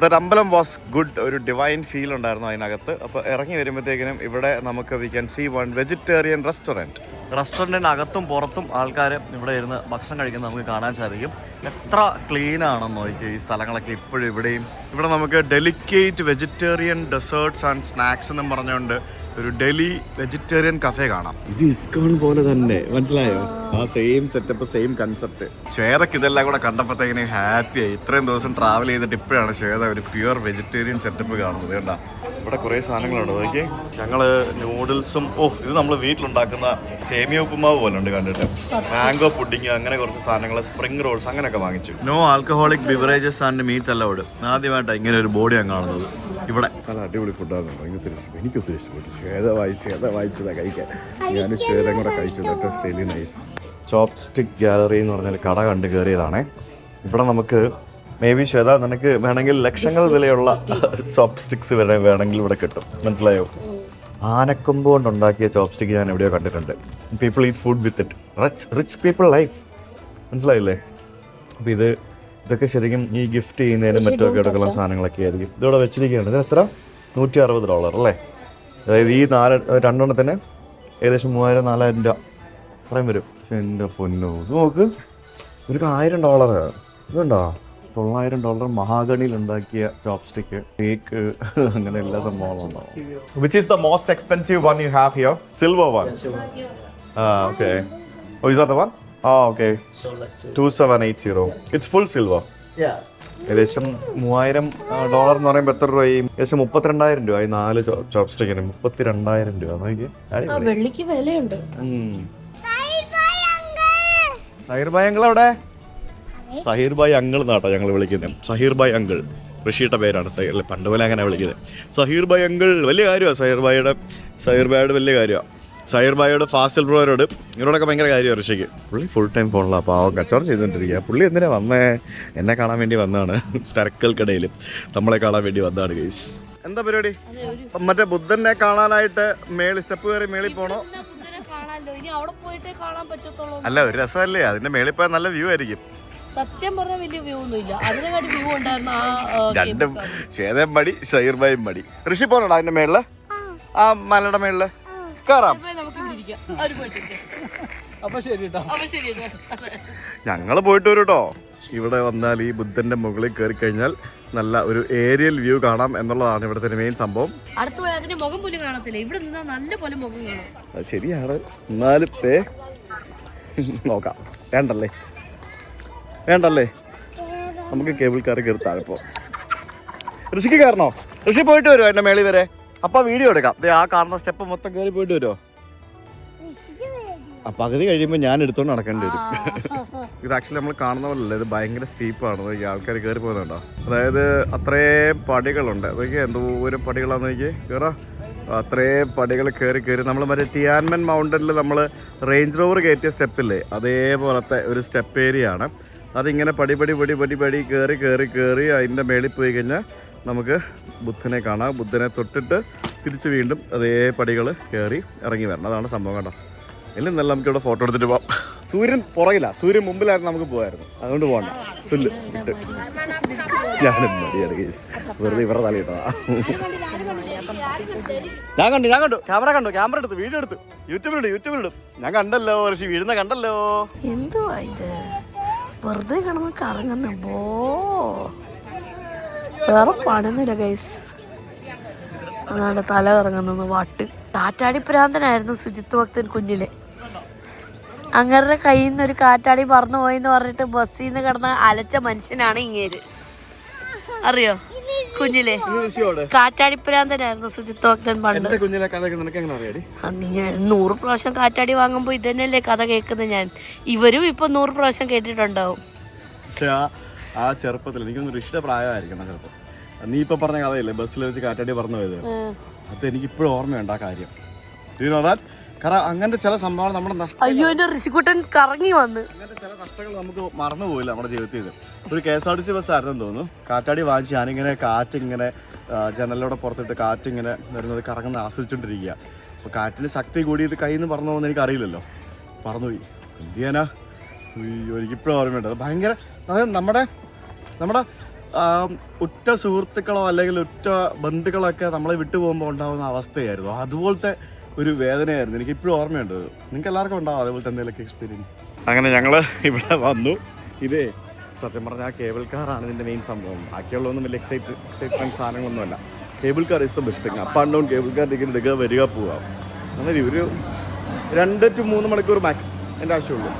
The ambalam was good. ഒരു ഡിവൈൻ ഫീൽ ഉണ്ടായിരുന്നു അതിനകത്ത്. അപ്പോൾ ഇറങ്ങി വരുമ്പോഴത്തേക്കിനും ഇവിടെ നമുക്ക് we can see one vegetarian restaurant. റെസ്റ്റോറൻറ്റിനകത്തും പുറത്തും ആൾക്കാർ ഇവിടെ ഇരുന്ന് ഭക്ഷണം കഴിക്കുന്നത് നമുക്ക് കാണാൻ സാധിക്കും. എത്ര ക്ലീനാണെന്ന് നോക്കിയാൽ ഈ സ്ഥലങ്ങളൊക്കെ ഇപ്പോഴും ഇവിടെയും. ഇവിടെ നമുക്ക് delicate vegetarian desserts and snacks എന്നും പറഞ്ഞുകൊണ്ട് ഒരു ഡൽഹി വെജിറ്റേറിയൻ കഫേ കാണാം. ഇത് ഇസ്കോൺ പോലെ തന്നെ, മനസ്സിലായോ? ആ സെയിം സെറ്റപ്പ്, സെയിം കൺസെപ്റ്റ്. ശ്വേതക്ക് ഇതെല്ലാം കൂടെ കണ്ടപ്പോഴത്തേക്കിന് ഹാപ്പിയായി. ഇത്രയും ദിവസം ട്രാവൽ ചെയ്തിട്ട് ഇപ്പോഴാണ് ശ്വേത ഒരു പ്യുവർ വെജിറ്റേറിയൻ സെറ്റപ്പ് കാണുന്നത്. കണ്ടാ, ഇവിടെ കുറേ സാധനങ്ങളുണ്ട്. നോക്കി, ഞങ്ങൾ നൂഡിൽസും, ഇത് നമ്മൾ വീട്ടിലുണ്ടാക്കുന്ന സേമിയ ഉപ്പുമാവ് പോലെ ഉണ്ട് കണ്ടിട്ട്. മാംഗോ പുഡിങ്, അങ്ങനെ കുറച്ച് സാധനങ്ങൾ, സ്പ്രിംഗ് റോൾസ് അങ്ങനെയൊക്കെ വാങ്ങിച്ചു. No alcoholic beverages and meat allowed. ആദ്യമായിട്ടാണ് ഇങ്ങനെ ഒരു ബോഡി ഞാൻ കാണുന്നത് ഇവിടെ. നല്ല അടിപൊളി ഫുഡാണ്, എനിക്ക് ഒത്തിരി ഇഷ്ടപ്പെട്ടു. ശ്വേത വായിച്ചതാ കഴിക്കാൻ. ഞാൻ ശ്വേതം കൂടെ കഴിച്ചു. That really nice. Chopstick gallery എന്ന് പറഞ്ഞാൽ കട കണ്ട് കയറിയതാണേ. ഇവിടെ നമുക്ക് മേ ബി ശ്വേത, നിനക്ക് വേണമെങ്കിൽ ലക്ഷങ്ങൾ വിലയുള്ള ചോപ്സ്റ്റിക്സ് വേണമെങ്കിൽ ഇവിടെ കിട്ടും, മനസ്സിലായോ? ആനക്കൊമ്പ് കൊണ്ടുണ്ടാക്കിയ ചോപ്സ്റ്റിക്ക് ഞാൻ എവിടെയോ കണ്ടിട്ടുണ്ട്. People eat food with it. Rich people life, മനസ്സിലായില്ലേ? അപ്പോൾ ഇതൊക്കെ ശരിക്കും ഈ ഗിഫ്റ്റ് ചെയ്യുന്നതിനും മറ്റൊക്കെ എടുക്കുന്ന സാധനങ്ങളൊക്കെ ആയിരിക്കും. ഇതിവിടെ വെച്ചിരിക്കുകയാണ്. ഇത് എത്ര? $160 അല്ലേ? അതായത് ഈ രണ്ടെണ്ണത്തിന് ഏകദേശം 3000-4000 രൂപ അത്രയും വരും. പക്ഷെ എൻ്റെ പൊന്നോ, ഇത് നോക്ക്, ഒരു $1000. ഇതുണ്ടോ? $900 മഹാഗണിയിൽ ഉണ്ടാക്കിയ ചോപ്സ്റ്റിക്ക്, കേക്ക്, അങ്ങനെ എല്ലാ സംഭവങ്ങളും ഉണ്ടാവും. Which is the most expensive one you have here? Silver one. Okay. Oh, is that the one? Okay. 2780. It's full silver. ഏകദേശം $3000 എന്ന് പറയുമ്പോൾ എത്ര രൂപയും? ഏകദേശം 32,000 രൂപ. 4 ചോപ്സ്റ്റിക്കിന് 32,000 രൂപ. വെള്ളിക്ക് വിലയുണ്ട്. സഹീർ ഭായ് അങ്കിൾ എവിടെ? സഹീർ ഭായ് അങ്കിൾ എന്നാട്ടോ ഞങ്ങൾ വിളിക്കുന്നത്. സഹീർ ഭായ് അങ്കിൾ ഋഷിയുടെ പേരാണ്. സഹീർ പണ്ട് പോലെ അങ്ങനെ വിളിക്കുന്നത്. സഹീർ ഭായ് അങ്കിൾ വലിയ കാര്യമാണ്. സഹീർ ഭായിയുടെ വലിയ കാര്യമാണ്. സഹീർ ഭായിയോട്, ഫാസിൽ ബ്രോയോട്, ഇവരോടൊക്കെ ഭയങ്കര കാര്യമാണ് ഋഷിക്ക്. പുള്ളി ഫുൾ ടൈം ഫോണിലാണ്. പാവം കച്ചവടം ചെയ്തുകൊണ്ടിരിക്കുക. പുള്ളി എന്തിനാ വന്നേ? എന്നെ കാണാൻ വേണ്ടി വന്നതാണ്. തിരക്കൾക്കിടയിൽ നമ്മളെ കാണാൻ വേണ്ടി വന്നതാണ് ഗൈസ്. എന്താ പരിപാടി? മറ്റേ ബുദ്ധനെ കാണാനായിട്ട് സ്റ്റെപ്പ് കയറി മേളിൽ പോണോ? അല്ല, ഒരു രസമല്ലേ? അതിന്റെ മേളിൽ പോയാൽ നല്ല വ്യൂ ആയിരിക്കും. സത്യം പറഞ്ഞാൽ വലിയ വ്യൂ ഒന്നും ഇല്ല. അതിനെക്കാട്ടി വ്യൂ ഉണ്ടായിരുന്ന രണ്ടും ശ്വേതയും മടി, സഹീർ ഭായും മടി. ഋഷി പോണോ അതിന്റെ മേളില്? ആ മലയുടെ മേളില് കയറാം. ഞങ്ങള് പോയിട്ട് വരും കേട്ടോ. ഇവിടെ വന്നാൽ ഈ ബുദ്ധന്റെ മുകളിൽ കയറി കഴിഞ്ഞാൽ നല്ല ഒരു ഏരിയൽ വ്യൂ കാണാം എന്നുള്ളതാണ് ഇവിടുത്തെ മെയിൻ സംഭവം. അടുത്ത് പോയാൽ അതിന്റെ മുഖം പോലും കാണത്തില്ല. ഇവിടെ നിന്നാ നല്ല പോലെ മുഖം കാണാം. അത് ശരിയാണ്. എന്നാലും നോക്കാം. വേണ്ടല്ലേ നമുക്ക് കേബിൾ കാർ കയറി താഴെ പോവാം. ഋഷിക്ക് കയറണോ? ഋഷി പോയിട്ട് വരുമോ എൻ്റെ മേളി വരെ? അപ്പം വീഡിയോ എടുക്കാം. ആ കാണുന്ന സ്റ്റെപ്പ് മൊത്തം കയറി പോയിട്ട് വരുമോ? പകുതി കഴിയുമ്പോൾ ഞാൻ എടുത്തോണ്ട് നടക്കേണ്ടി വരും. ഇത് ആക്ച്വലി നമ്മൾ കാണുന്ന പോലല്ല, ഇത് ഭയങ്കര സ്റ്റീപ്പാണ്. ഈ ആൾക്കാർ കയറി പോകുന്നുണ്ടോ? അതായത് അത്രയും പടികളുണ്ട്. അതൊക്കെ എന്തോരം പടികളാണെന്ന് നോക്കി കയറാം. അത്രയും പടികൾ കയറി നമ്മൾ മറ്റേ ടിയാൻമെൻ മൗണ്ടനിൽ നമ്മൾ റേഞ്ച് റോവർ കയറ്റിയ സ്റ്റെപ്പില്ലേ, അതേപോലത്തെ ഒരു സ്റ്റെപ്പ് ഏരിയ ആണ്. അതിങ്ങനെ പടി കയറി അതിൻ്റെ മേളിൽ പോയി കഴിഞ്ഞാൽ നമുക്ക് ബുദ്ധനെ കാണാം. ബുദ്ധനെ തൊട്ടിട്ട് തിരിച്ച് വീണ്ടും അതേ പടികൾ കയറി ഇറങ്ങി വരണം. അതാണ് സംഭവം കേട്ടോ. എല്ലാം നല്ല നമുക്ക് ഇവിടെ ഫോട്ടോ എടുത്തിട്ട് പോവാം. സൂര്യൻ പുറകില്ല, സൂര്യൻ മുമ്പിലായിരുന്നു, നമുക്ക് പോകായിരുന്നു. അതുകൊണ്ട് പോകണ്ട. ഫുള്ള് ഞാനും മടിയാണ് കേസ്, വെറുതെ ഇവരുടെ തലയിട്ടതാ. ഞാൻ കണ്ടു ക്യാമറ എടുത്ത് വീഡിയോ എടുത്ത് യൂട്യൂബിലിടും. ഞാൻ കണ്ടല്ലോ ഋഷി വീഴുന്ന കണ്ടല്ലോ. എന്തുവാ ഇത്? വെറുതെ കിടന്ന് കറങ്ങുന്ന വേറെ പണിയൊന്നുമില്ല ഗൈസ്. അതാണ് തല കറങ്ങുന്നത് വാട്ട്. കാറ്റാടി പ്രാന്തനായിരുന്നു സുജിത്ത് ഭക്തൻ കുഞ്ഞിലെ. അങ്ങരുടെ കയ്യിൽ നിന്ന് ഒരു കാറ്റാടി പറന്നു പോയിന്ന് പറഞ്ഞിട്ട് ബസ്സിൽ നിന്ന് കിടന്ന അലച്ച മനുഷ്യനാണ് ഇങ്ങേര്. അറിയോ? കുഞ്ഞിലെ കാറ്റാടിപ്രാന്തനായിരുന്നു സുജിത്ത് ഭക്തൻ പണ്ട്. 100 പ്രാവശ്യം കാറ്റാടി വാങ്ങുമ്പോ ഇതന്നെയല്ലേ കഥ കേൾക്കുന്നത് ഞാൻ. ഇവരും ഇപ്പൊ 100 പ്രാവശ്യം കേട്ടിട്ടുണ്ടാവും. പക്ഷെ ആ ചെറുപ്പത്തിൽ എനിക്കൊന്നും ഋഷിയുടെ പ്രായമായിരിക്കണം ചിലപ്പോൾ. നീ ഇപ്പൊ പറഞ്ഞ കഥയില്ലേ ബസ്സിൽ വെച്ച് കാറ്റാടി പറഞ്ഞു പോയത്, അത് എനിക്ക് ഇപ്പോഴും ഓർമ്മയുണ്ട് ആ കാര്യം. കാരണം അങ്ങനത്തെ ചില സംഭവങ്ങൾ നമ്മുടെ ഋഷിക്കുട്ടൻ കറങ്ങി വന്ന് അങ്ങനത്തെ ചില നഷ്ടങ്ങൾ നമുക്ക് മറന്നുപോയില്ല നമ്മുടെ ജീവിതത്തിൽ. ഒരു KSRTC ബസ്സായിരുന്നെന്ന് തോന്നുന്നു. കാറ്റാടി വാങ്ങിച്ച് ഞാനിങ്ങനെ കാറ്റിങ്ങനെ ജനലിലൂടെ പുറത്തിട്ട് കാറ്റിങ്ങനെ വരുന്നത് കറങ്ങുന്ന ആസ്വദിച്ചുകൊണ്ടിരിക്കുക. അപ്പോൾ കാറ്റിന് ശക്തി കൂടി ഇത് കയ്യിൽ നിന്ന് പറന്നു പോകുന്ന എനിക്കറിയില്ലല്ലോ. പറന്നുപോയി. എന്ത് ചെയ്യാനാ? എനിക്കിപ്പോഴും ഓർമ്മയുണ്ട്. അത് ഭയങ്കര, അതായത് നമ്മുടെ ഉറ്റ സുഹൃത്തുക്കളോ അല്ലെങ്കിൽ ഉറ്റ ബന്ധുക്കളോ ഒക്കെ നമ്മളെ വിട്ടു പോകുമ്പോൾ ഉണ്ടാകുന്ന അവസ്ഥയായിരുന്നു. അതുപോലത്തെ ഒരു വേദനയായിരുന്നു. എനിക്ക് ഇപ്പോഴും ഓർമ്മയുണ്ട്. നിങ്ങൾക്ക് എല്ലാവർക്കും ഉണ്ടാവും അതേപോലത്തെ എന്തെങ്കിലുമൊക്കെ എക്സ്പീരിയൻസ്. അങ്ങനെ ഞങ്ങൾ ഇവിടെ വന്നു. ഇതേ സത്യം പറഞ്ഞാൽ കേബിൾ കാറാണ് ഇതിൻ്റെ മെയിൻ സംഭവം. ബാക്കിയുള്ളതൊന്നും വലിയ എക്സൈറ്റ്മെൻറ്റ് സാധനങ്ങളൊന്നുമല്ല. Cable car is the best thing. Up and down cable car ticket എടുക്കുക, വരിക, പോവുക. അങ്ങനെ ഒരു 2 to 3 മണിക്കൂർ മാക്സ് എൻ്റെ ആവശ്യമുള്ളൂ.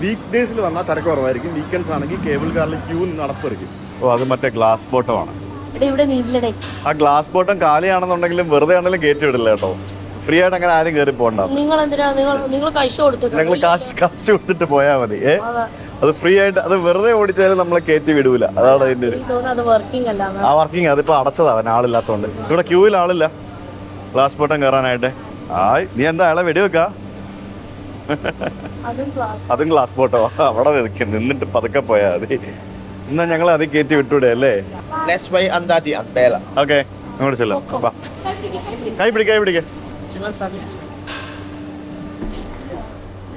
വീക്ക് ഡേയ്സിൽ വന്നാൽ തിരക്ക് കുറവായിരിക്കും. വീക്കെൻഡ്സ് ആണെങ്കിൽ കേബിൾ കാറിൽ ക്യൂ നടപ്പിറക്കും. അത് മറ്റേ ഗ്ലാസ് ബോട്ടമാണ്. ആ ഗ്ലാസ് ബോട്ടം കാലിയാണെന്നുണ്ടെങ്കിലും വെറുതെ ആണെങ്കിലും കയറ്റി വിടില്ല കേട്ടോ. ഫ്രീ ആയിട്ട് അങ്ങനെ ആരും കയറി പോകണ്ട. നിങ്ങൾ കാശ് കൊടുത്തിട്ട് പോയാൽ മതി. അത് ഫ്രീ ആയിട്ട്, അത് വെറുതെ ഓടിച്ചാലും നമ്മളെ കയറ്റി വിടൂല. അതാണ് അതിന്റെ ആ വർക്കിംഗ്. അതിപ്പോ അടച്ചതാണ് ആളില്ലാത്തോണ്ട്. ഇവിടെ ക്യൂവിൽ ആളില്ല ഗ്ലാസ് ബോട്ടം കയറാനായിട്ട്. നീ എന്താ അയാളെ വെടിവെക്കാ? അതും ഗ്ലാസ് ബോട്ടോ അവിടെ നിന്നിട്ട് പതുക്കെ പോയാ മതി. എന്നാ ഞങ്ങൾ അത് കയറ്റി വിട്ടൂടെ അല്ലേ? ഓക്കെ, അങ്ങോട്ട് ചെല്ലാം. കൈ പിടിക്കേ.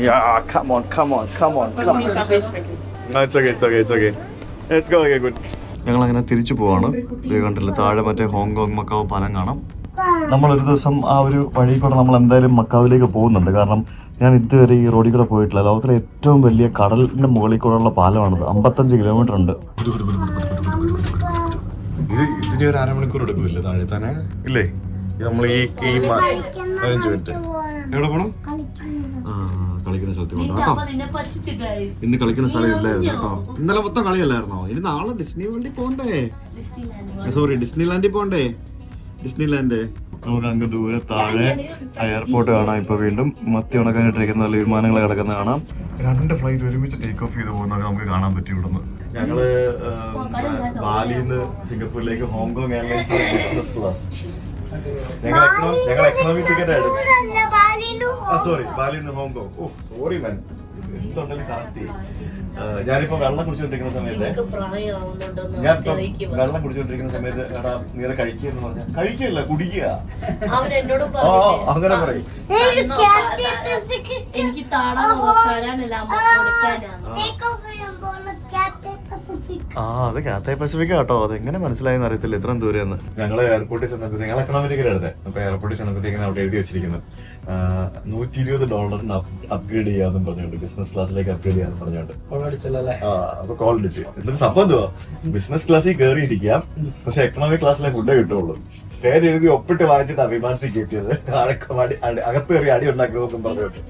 Yeah, come on. It's okay. Let's go. Okay, good. ഞങ്ങളങ്ങനെ തിരിച്ചു പോവാണ്. ഇത് കണ്ടില്ല താഴെ മറ്റേ ഹോങ്കോങ് മക്കാവ് പാലം കാണാം. നമ്മളൊരു ദിവസം ആ ഒരു വഴി കൂടെ നമ്മൾ എന്തായാലും മക്കാവിലേക്ക് പോകുന്നുണ്ട്. കാരണം ഞാൻ ഇതുവരെ ഈ റോഡിൽ കൂടെ പോയിട്ടില്ല. ലോകത്തിലെ ഏറ്റവും വലിയ കടലിന്റെ മുകളിൽ കൂടെയുള്ള പാലമാണിത്. 55 കിലോമീറ്റർ ഉണ്ട്. ഇതിന് ഒരു 1/2 മണിക്കൂർ എടുക്കില്ല താഴെ തന്നെ ഇല്ലേ? നമ്മൾ ഈ 15 മിനിറ്റ് എവിടെ പോണം? കളിക്കുന്ന സ്ഥലത്ത് കൊണ്ടോ കേട്ടോ. ഇന്ന് കളിക്കുന്ന സ്ഥലം ഇല്ലായിരുന്നു കേട്ടോ. ഇന്നലെ മൊത്തം കളിയല്ലായിരുന്നോ? ഇനി നാളെ ഡിസ്നി വേൾഡിൽ പോണ്ടേ? ഡിസ്നിലാൻഡിൽ പോണ്ടേ? ഡിസ്നിലാൻഡ് നമുക്ക് അങ്ങ് ദൂരെ താഴെ എയർപോർട്ട് കാണാം. ഇപ്പൊ വീണ്ടും മത്തി ഉണക്കാനിട്ടിരിക്കുന്ന വിമാനങ്ങൾ കിടക്കുന്ന കാണാം. 2 ഫ്ലൈറ്റ് ഒരുമിച്ച് ടേക്ക് ഓഫ് ചെയ്ത് പോകുന്നതൊക്കെ നമുക്ക് കാണാൻ പറ്റും ഇവിടുന്ന്. ഞങ്ങള് ബാലിന്ന് സിംഗപ്പൂരിലേക്ക് ഹോങ്കോങ് എയർലൈൻസ് ബിസിനസ് ക്ലാസ്. ഞങ്ങൾ എക്കണോമിക് ടിക്കറ്റ് ആയിരുന്നു. ബാലിന്ന് ഹോങ്കോങ്. സോറി മാൻ, എന്തുണ്ടെങ്കിലും കറക്റ്റ്. ഞാനിപ്പോ വെള്ളം കുടിച്ചോണ്ടിരിക്കുന്ന സമയത്ത് എടാ നീ അത് കഴിക്കുന്ന പറഞ്ഞാൽ കഴിക്കല്ല, കുടിക്കുക. അങ്ങനെ പറയും. അത് കാത്തേ പസഫിക് കേട്ടോ. അതെങ്ങനെ മനസ്സിലായെന്ന് അറിയത്തില്ല ഇത്രയും ദൂരെന്ന്. ഞങ്ങൾ എയർപോർട്ടിൽ ചെന്നപ്പോഴത്തേക്ക് ഞങ്ങൾ എക്കണോമിക്കൽ എടുത്തേ. അപ്പൊ എയർപോർട്ടിൽ ചെന്നപ്പോഴത്തേക്കിന് അവിടെ എഴുതി വെച്ചിരിക്കുന്നത് $120 അപ്ഗ്രേഡ് ചെയ്യാന്നും പറഞ്ഞോണ്ട്, ബിസിനസ് ക്ലാസ്സിലേക്ക് അപ്ഗ്രേഡ് ചെയ്യാന്ന് പറഞ്ഞോണ്ട്. അപ്പൊ കോൾ അടിച്ച് എന്നിട്ട് സംഭവം എന്തുവാ, ബിസിനസ് ക്ലാസ്സിൽ കയറിയിരിക്കാം, പക്ഷെ എക്കണോമിക് ക്ലാസ്സിലെ ഫുഡേ കിട്ടുള്ളൂ. പേര് എഴുതി ഒപ്പിട്ട് വാങ്ങിച്ചിട്ട് വിമാനത്തിൽ കയറ്റിയത്, അകത്ത് കയറി അടി ഉണ്ടാക്കിയതൊന്നും പറഞ്ഞോട്ട്.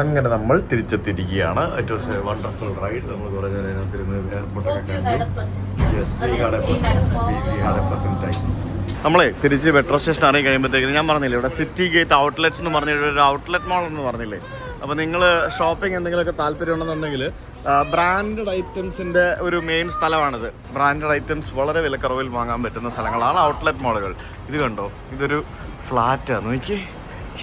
അങ്ങനെ നമ്മൾ തിരിച്ചെത്തിയിരിക്കുകയാണ്. It was a wonderful ride. നമ്മൾ കുറേ നേരം അതിനകത്തിരുന്ന് എയർപോർട്ടൊക്കെ കണ്ടു. നമ്മളെ തിരിച്ച് മെട്രോ സ്റ്റേഷൻ ഇറങ്ങി കഴിയുമ്പോഴത്തേക്കും ഞാൻ പറഞ്ഞില്ലേ ഇവിടെ സിറ്റി ഗേറ്റ് ഔട്ട്ലെറ്റ്സ് എന്ന് പറഞ്ഞിട്ട് ഒരു ഔട്ട്ലെറ്റ് മാൾ എന്ന് പറഞ്ഞില്ലേ. അപ്പോൾ നിങ്ങൾ ഷോപ്പിംഗ് എന്തെങ്കിലുമൊക്കെ താല്പര്യമുണ്ടെന്നുണ്ടെങ്കിൽ ബ്രാൻഡഡ് ഐറ്റംസിൻ്റെ ഒരു മെയിൻ സ്ഥലമാണിത്. ബ്രാൻഡഡ് ഐറ്റംസ് വളരെ വിലക്കുറവിൽ വാങ്ങാൻ പറ്റുന്ന സ്ഥലങ്ങളാണ് ഔട്ട്ലെറ്റ് മാളുകൾ. ഇത് കണ്ടോ, ഇതൊരു ഫ്ലാറ്റാണ്. നോക്കി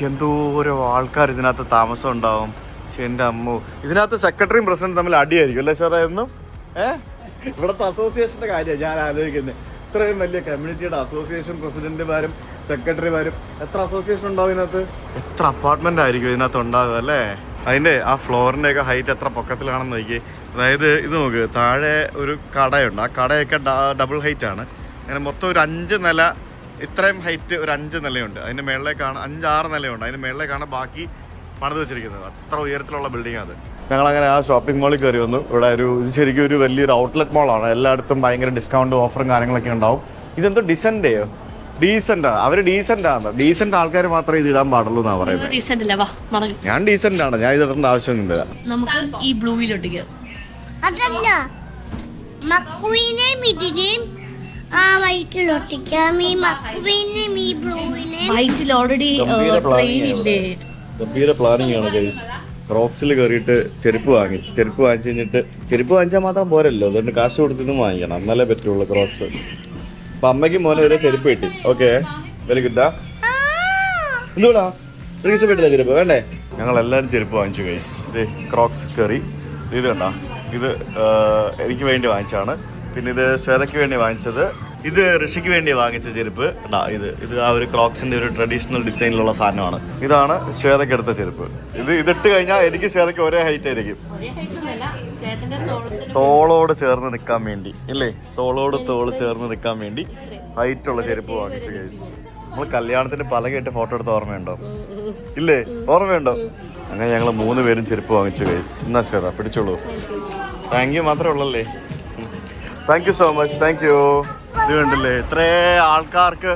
എന്തോരോ ആൾക്കാർ ഇതിനകത്ത് താമസം ഉണ്ടാവും. പക്ഷെ എൻ്റെ അമ്മോ, ഇതിനകത്ത് സെക്രട്ടറിയും പ്രസിഡന്റും തമ്മിൽ അടിയായിരിക്കും അല്ലേ സാറേ എന്നും? ഇവിടുത്തെ അസോസിയേഷൻ്റെ കാര്യമാണ് ഞാൻ ആലോചിക്കുന്നത്. ഇത്രയും വലിയ കമ്മ്യൂണിറ്റിയുടെ അസോസിയേഷൻ പ്രസിഡന്റുമാരും സെക്രട്ടറിമാരും, എത്ര അസോസിയേഷൻ ഉണ്ടാവും ഇതിനകത്ത്? എത്ര അപ്പാർട്ട്മെന്റ് ആയിരിക്കും ഇതിനകത്ത് ഉണ്ടാവുക അല്ലേ? അതിൻ്റെ ആ ഫ്ലോറിൻ്റെ ഒക്കെ ഹൈറ്റ് എത്ര പൊക്കത്തിലാണെന്ന് നോക്കി. അതായത് ഇത് നോക്ക്, താഴെ ഒരു കടയുണ്ട്, ആ കടയൊക്കെ ഡബിൾ ഹൈറ്റ് ആണ്. അങ്ങനെ മൊത്തം ഒരു 5 നില, ഇത്രയും ഹൈറ്റ് ഒരു 5 നിലയുണ്ട്. അതിൻ്റെ മേളിലേക്കാണ് 5-6 നിലയുണ്ട്. അതിൻ്റെ മേളിലേക്കാണ് ബാക്കി പണിത് വെച്ചിരിക്കുന്നത്. അത്ര ഉയരത്തിലുള്ള ബിൽഡിംഗ് അത്. ഞങ്ങളങ്ങനെ ആ ഷോപ്പിംഗ് മാളിൽ കയറി വന്നു. ഇവിടെ ശരിക്കും ഒരു വലിയൊരു ഔട്ട്ലെറ്റ് മാളാണ്. എല്ലായിടത്തും ഭയങ്കര ഡിസ്കൗണ്ട് ഓഫറും കാര്യങ്ങളൊക്കെ ഉണ്ടാവും. ഇതെന്തോ ഡിസെൻ്റെയോ? ഡീസൻ്റാ. അവർ ഡീസൻ്റാണ്. ഡീസൻ്റ് ആൾക്കാർ മാത്രമേ ഇത് ഇടാൻ പാടുള്ളൂ എന്നാണ് പറയുന്നത്. ഞാൻ ഡീസൻ്റ് ആണ്, ഞാൻ ഇത് ഇടേണ്ട ആവശ്യമൊന്നുമില്ല. നമുക്ക് ഈ ബ്ലൂവിലൊട്ടിക്കാം. അതല്ല, മക്കുവിനെയും ഇതിനെയും ആ വൈറ്റിലൊട്ടിക്കാം. ഈ മക്കുവിനെയും ഈ ബ്ലൂവിനെയും. വൈറ്റിൽ ഓൾറെഡി ട്രെയിൻ ഇല്ലേ? ഗംഭീര പ്ലാനിങ് ആണ് ഗൈസ്. ക്രോപ്സിൽ കയറിയിട്ട് ചെരുപ്പ് വാങ്ങിച്ച് കഴിഞ്ഞിട്ട് ചെരുപ്പ് വാങ്ങിച്ചാൽ മാത്രം പോരല്ലോ, അതുകൊണ്ട് കാശ് കൊടുത്തിട്ടും വാങ്ങിക്കണം, എന്നാലേ പറ്റുള്ളൂ ക്രോപ്സ്. അപ്പൊ അമ്മയ്ക്കും മോനെ ഒരു ചെരുപ്പ് കിട്ടി. Okay, very good. എന്തുകൂടാ ഇഷ്ടപ്പെട്ടില്ല ചെരുപ്പ്? വേണ്ടേ? ഞങ്ങൾ എല്ലാവരും ചെരുപ്പ് വാങ്ങിച്ചു ഗൈസ്. ഇത് ക്രോക്സ് കയറി. ഇത് കണ്ട, ഇത് എനിക്ക് വേണ്ടി വാങ്ങിച്ചാണ്. പിന്നെ ഇത് ശ്വേതയ്ക്ക് വേണ്ടി വാങ്ങിച്ചത്. ഇത് ഋഷിക്ക് വേണ്ടി വാങ്ങിച്ച ചെരുപ്പ്. ഇത് ആ ഒരു ക്രോക്സിന്റെ ഒരു ട്രഡീഷണൽ ഡിസൈനിലുള്ള സാധനമാണ്. ഇതാണ് ശ്വേതയ്ക്ക് എടുത്ത ചെരുപ്പ്. ഇതിട്ട് കഴിഞ്ഞാൽ എനിക്ക് ശ്വേതയ്ക്ക് ഒരേ ഹൈറ്റ് ആയിരിക്കും. തോളോട് ചേർന്ന് നിൽക്കാൻ വേണ്ടി ഇല്ലേ, തോളോട് ചേർന്ന് നിൽക്കാൻ വേണ്ടി ഹൈറ്റുള്ള ചെരുപ്പ് വാങ്ങിച്ചു ഗൈസ്. നമ്മൾ കല്യാണത്തിന് പലകയിട്ട് ഫോട്ടോ എടുത്ത ഓർമ്മയുണ്ടോ? ഇല്ലേ, ഓർമ്മയുണ്ടോ? അങ്ങനെ ഞങ്ങൾ 3 പേരും ചെരുപ്പ് വാങ്ങിച്ചു ഗൈസ്. എന്നാ ശ്വേത പിടിച്ചോളൂ. താങ്ക് യു മാത്രമേ ഉള്ളല്ലേ. Thank you so much. Thank you. ഇത് കണ്ടില്ലേ, ഇത്രേ ആൾക്കാർക്ക്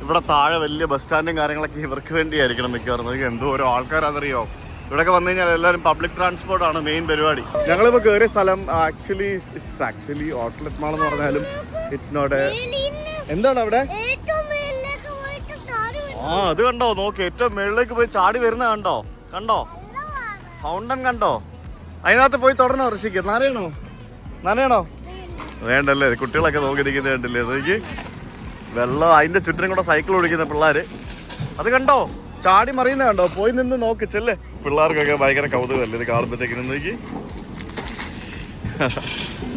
ഇവിടെ താഴെ വലിയ ബസ് സ്റ്റാൻഡും കാര്യങ്ങളൊക്കെ ഇവർക്ക് വേണ്ടിയായിരിക്കണം മിക്കവാറും. എന്തോ ഓരോ ആൾക്കാരാണെന്നറിയോ. ഇവിടെയൊക്കെ വന്നു കഴിഞ്ഞാൽ എല്ലാവരും പബ്ലിക് ട്രാൻസ്പോർട്ടാണ് മെയിൻ പരിപാടി. ഞങ്ങളിപ്പോൾ കയറിയ സ്ഥലം ആക്ച്വലി ഔട്ട്ലെറ്റ് മാൾ എന്ന് പറഞ്ഞാലും ഇറ്റ്സ് നോട്ട്. എന്താണ് അവിടെ? അത് കണ്ടോ, നോക്ക്, ഏറ്റവും മുകളിലേക്ക് പോയി ചാടി വരുന്ന കണ്ടോ ഫൗണ്ടൻ കണ്ടോ? അതിനകത്ത് പോയി തുടരണോ ഋഷിക്ക്? നനയണോ? വേണ്ടല്ലേ, കുട്ടികളൊക്കെ നോക്കിയിരിക്കുന്നത് കണ്ടില്ലേ? നോക്കി വെള്ളം, അതിൻ്റെ ചുറ്റിനും കൂടെ സൈക്കിൾ ഓടിക്കുന്ന പിള്ളേർ, അത് കണ്ടോ? ചാടി മറിയുന്ന കണ്ടോ? പോയി നിന്ന് നോക്ക്, ചെല്ലേ. പിള്ളേർക്കൊക്കെ ഭയങ്കര കൗതുകമല്ലേ ഇത് കാണുമ്പോഴത്തേക്കിനും. നോക്കി,